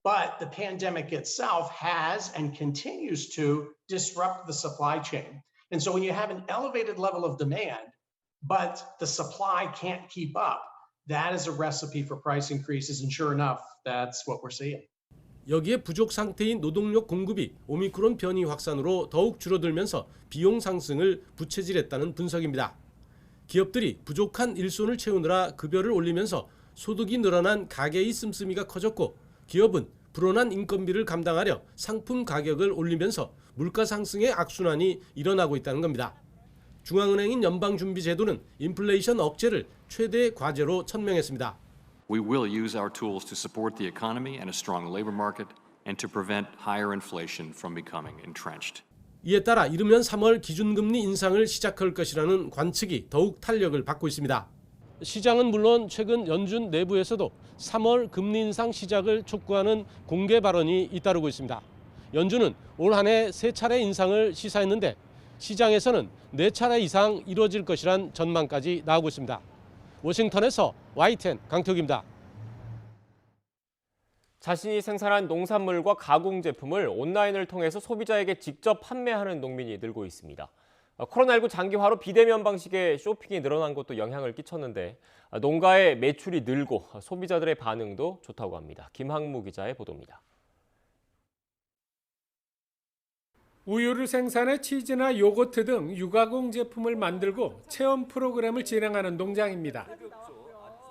But the pandemic itself has and continues to disrupt the supply chain. And so when you have an elevated level of demand, but the supply can't keep up, that is a recipe for price increases. And sure enough, that's what we're seeing. 여기에 부족 상태인 노동력 공급이 오미크론 변이 확산으로 더욱 줄어들면서 비용 상승을 부채질했다는 분석입니다. 기업들이 부족한 일손을 채우느라 급여를 올리면서 소득이 늘어난 가계의 씀씀이가 커졌고 기업은 불어난 인건비를 감당하려 상품 가격을 올리면서 물가 상승의 악순환이 일어나고 있다는 겁니다. 중앙은행인 연방준비제도는 인플레이션 억제를 최대 과제로 천명했습니다. We will use our tools to support the economy and a strong labor market and to prevent higher inflation from becoming entrenched. 이에 따라 이르면 3월 기준금리 인상을 시작할 것이라는 관측이 더욱 탄력을 받고 있습니다. 시장은 물론 최근 연준 내부에서도 3월 금리 인상 시작을 촉구하는 공개 발언이 잇따르고 있습니다. 연준은 올 한 해 3차례 인상을 시사했는데 시장에서는 4차례 이상 이루어질 것이란 전망까지 나오고 있습니다. 워싱턴에서 YTN 강태욱입니다. 자신이 생산한 농산물과 가공 제품을 온라인을 통해서 소비자에게 직접 판매하는 농민이 늘고 있습니다. 코로나19 장기화로 비대면 방식의 쇼핑이 늘어난 것도 영향을 끼쳤는데 농가의 매출이 늘고 소비자들의 반응도 좋다고 합니다. 김학무 기자의 보도입니다. 우유를 생산해 치즈나 요거트 등 유가공 제품을 만들고 체험 프로그램을 진행하는 농장입니다.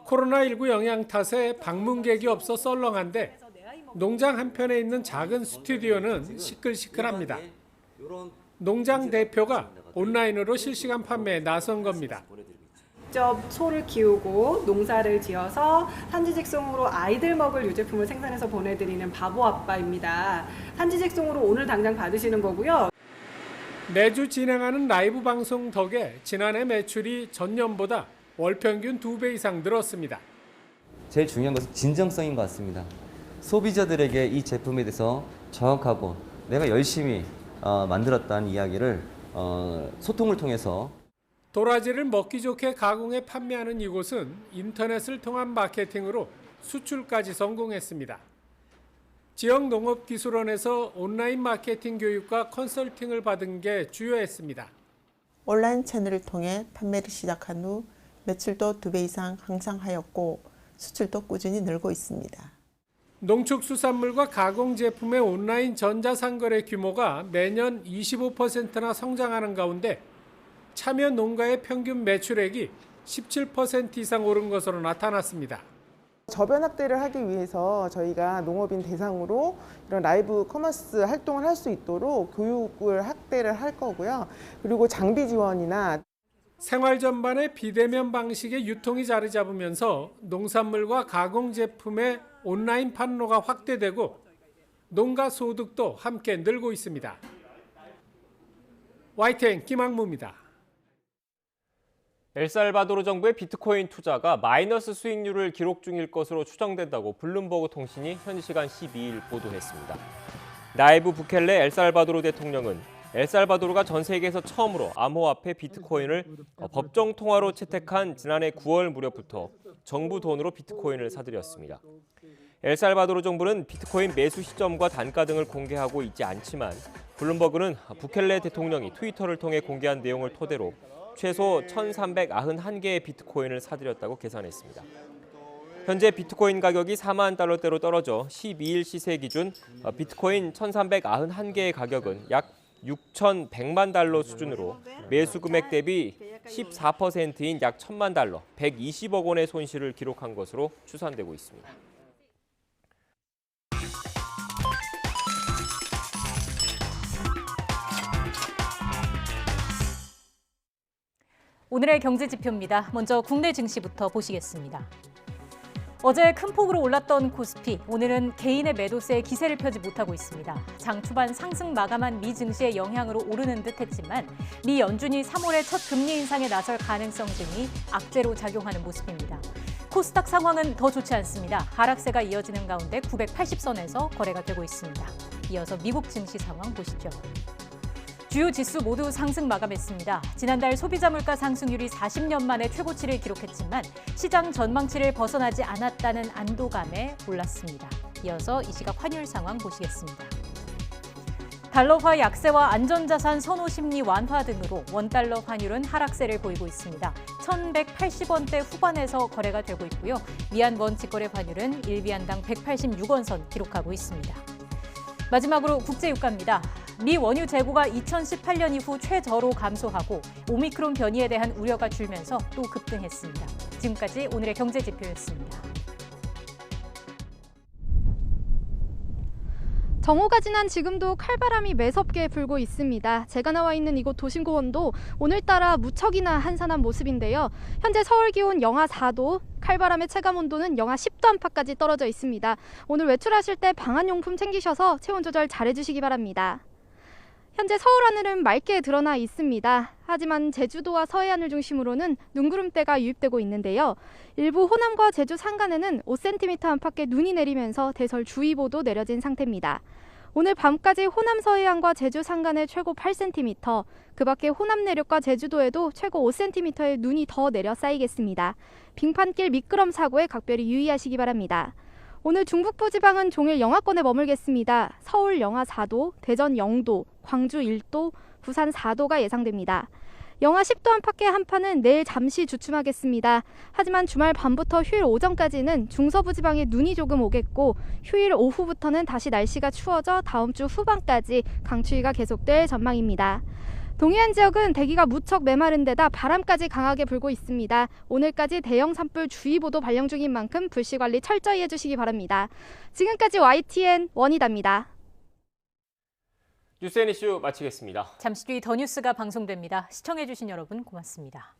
코로나19 영향 탓에 방문객이 없어 썰렁한데 농장 한편에 있는 작은 스튜디오는 시끌시끌합니다. 농장 대표가 온라인으로 실시간 판매에 나선 겁니다. 직접 소를 키우고 농사를 지어서 산지직송으로 아이들 먹을 유제품을 생산해서 보내드리는 바보 아빠입니다. 산지직송으로 오늘 당장 받으시는 거고요. 매주 진행하는 라이브 방송 덕에 지난해 매출이 전년보다 월 평균 2배 이상 늘었습니다. 제일 중요한 것은 진정성인 것 같습니다. 소비자들에게 이 제품에 대해서 정확하고 내가 열심히 만들었다는 이야기를 소통을 통해서 도라지를 먹기 좋게 가공해 판매하는 이곳은 인터넷을 통한 마케팅으로 수출까지 성공했습니다. 지역 농업기술원에서 온라인 마케팅 교육과 컨설팅을 받은 게 주요했습니다. 온라인 채널을 통해 판매를 시작한 후 매출도 2배 이상 향상하였고 수출도 꾸준히 늘고 있습니다. 농축수산물과 가공제품의 온라인 전자상거래 규모가 매년 25%나 성장하는 가운데 참여 농가의 평균 매출액이 17% 이상 오른 것으로 나타났습니다. 저변 확대를 하기 위해서 저희가 농업인 대상으로 이런 라이브 커머스 활동을 할 수 있도록 교육을 확대를 할 거고요. 그리고 장비 지원이나 생활 전반의 비대면 방식의 유통이 자리 잡으면서 농산물과 가공제품의 온라인 판로가 확대되고 농가 소득도 함께 늘고 있습니다. YTN 김학무입니다. 엘살바도르 정부의 비트코인 투자가 마이너스 수익률을 기록 중일 것으로 추정된다고 블룸버그 통신이 현 시간 12일 보도했습니다. 나이브 부켈레 엘살바도르 대통령은 엘살바도르가 전 세계에서 처음으로 암호화폐 비트코인을 법정 통화로 채택한 지난해 9월 무렵부터 정부 돈으로 비트코인을 사들였습니다. 엘살바도르 정부는 비트코인 매수 시점과 단가 등을 공개하고 있지 않지만 블룸버그는 부켈레 대통령이 트위터를 통해 공개한 내용을 토대로 최소 1,391개의 비트코인을 사들였다고 계산했습니다. 현재 비트코인 가격이 4만 달러대로 떨어져 12일 시세 기준 비트코인 1,391개의 가격은 약 6,100만 달러 수준으로 매수 금액 대비 14%인 약 1,000만 달러, 120억 원의 손실을 기록한 것으로 추산되고 있습니다. 오늘의 경제지표입니다. 먼저 국내 증시부터 보시겠습니다. 어제 큰 폭으로 올랐던 코스피, 오늘은 개인의 매도세에 기세를 펴지 못하고 있습니다. 장 초반 상승 마감한 미 증시의 영향으로 오르는 듯했지만 미 연준이 3월에 첫 금리 인상에 나설 가능성 등이 악재로 작용하는 모습입니다. 코스닥 상황은 더 좋지 않습니다. 하락세가 이어지는 가운데 980선에서 거래가 되고 있습니다. 이어서 미국 증시 상황 보시죠. 주요 지수 모두 상승 마감했습니다. 지난달 소비자 물가 상승률이 40년 만에 최고치를 기록했지만 시장 전망치를 벗어나지 않았다는 안도감에 올랐습니다. 이어서 이 시각 환율 상황 보시겠습니다. 달러화 약세와 안전자산 선호 심리 완화 등으로 원달러 환율은 하락세를 보이고 있습니다. 1,180원대 후반에서 거래가 되고 있고요. 미안 원 직거래 환율은 1위안당 186원 선 기록하고 있습니다. 마지막으로 국제유가입니다. 미 원유 재고가 2018년 이후 최저로 감소하고 오미크론 변이에 대한 우려가 줄면서 또 급등했습니다. 지금까지 오늘의 경제지표였습니다. 정오가 지난 지금도 칼바람이 매섭게 불고 있습니다. 제가 나와 있는 이곳 도심공원도 오늘따라 무척이나 한산한 모습인데요. 현재 서울 기온 영하 4도, 칼바람의 체감온도는 영하 10도 안팎까지 떨어져 있습니다. 오늘 외출하실 때 방한용품 챙기셔서 체온 조절 잘해주시기 바랍니다. 현재 서울 하늘은 맑게 드러나 있습니다. 하지만 제주도와 서해안을 중심으로는 눈구름대가 유입되고 있는데요. 일부 호남과 제주 산간에는 5cm 안팎의 눈이 내리면서 대설주의보도 내려진 상태입니다. 오늘 밤까지 호남 서해안과 제주 산간에 최고 8cm, 그 밖에 호남 내륙과 제주도에도 최고 5cm의 눈이 더 내려 쌓이겠습니다. 빙판길 미끄럼 사고에 각별히 유의하시기 바랍니다. 오늘 중북부 지방은 종일 영하권에 머물겠습니다. 서울 영하 4도, 대전 0도, 광주 1도, 부산 4도가 예상됩니다. 영하 10도 안팎의 한파는 내일 잠시 주춤하겠습니다. 하지만 주말 밤부터 휴일 오전까지는 중서부 지방에 눈이 조금 오겠고 휴일 오후부터는 다시 날씨가 추워져 다음 주 후반까지 강추위가 계속될 전망입니다. 동해안 지역은 대기가 무척 메마른 데다 바람까지 강하게 불고 있습니다. 오늘까지 대형 산불 주의보도 발령 중인 만큼 불씨 관리 철저히 해주시기 바랍니다. 지금까지 YTN 원희다입니다. 뉴스 앤 이슈 마치겠습니다. 잠시 뒤 더 뉴스가 방송됩니다. 시청해주신 여러분 고맙습니다.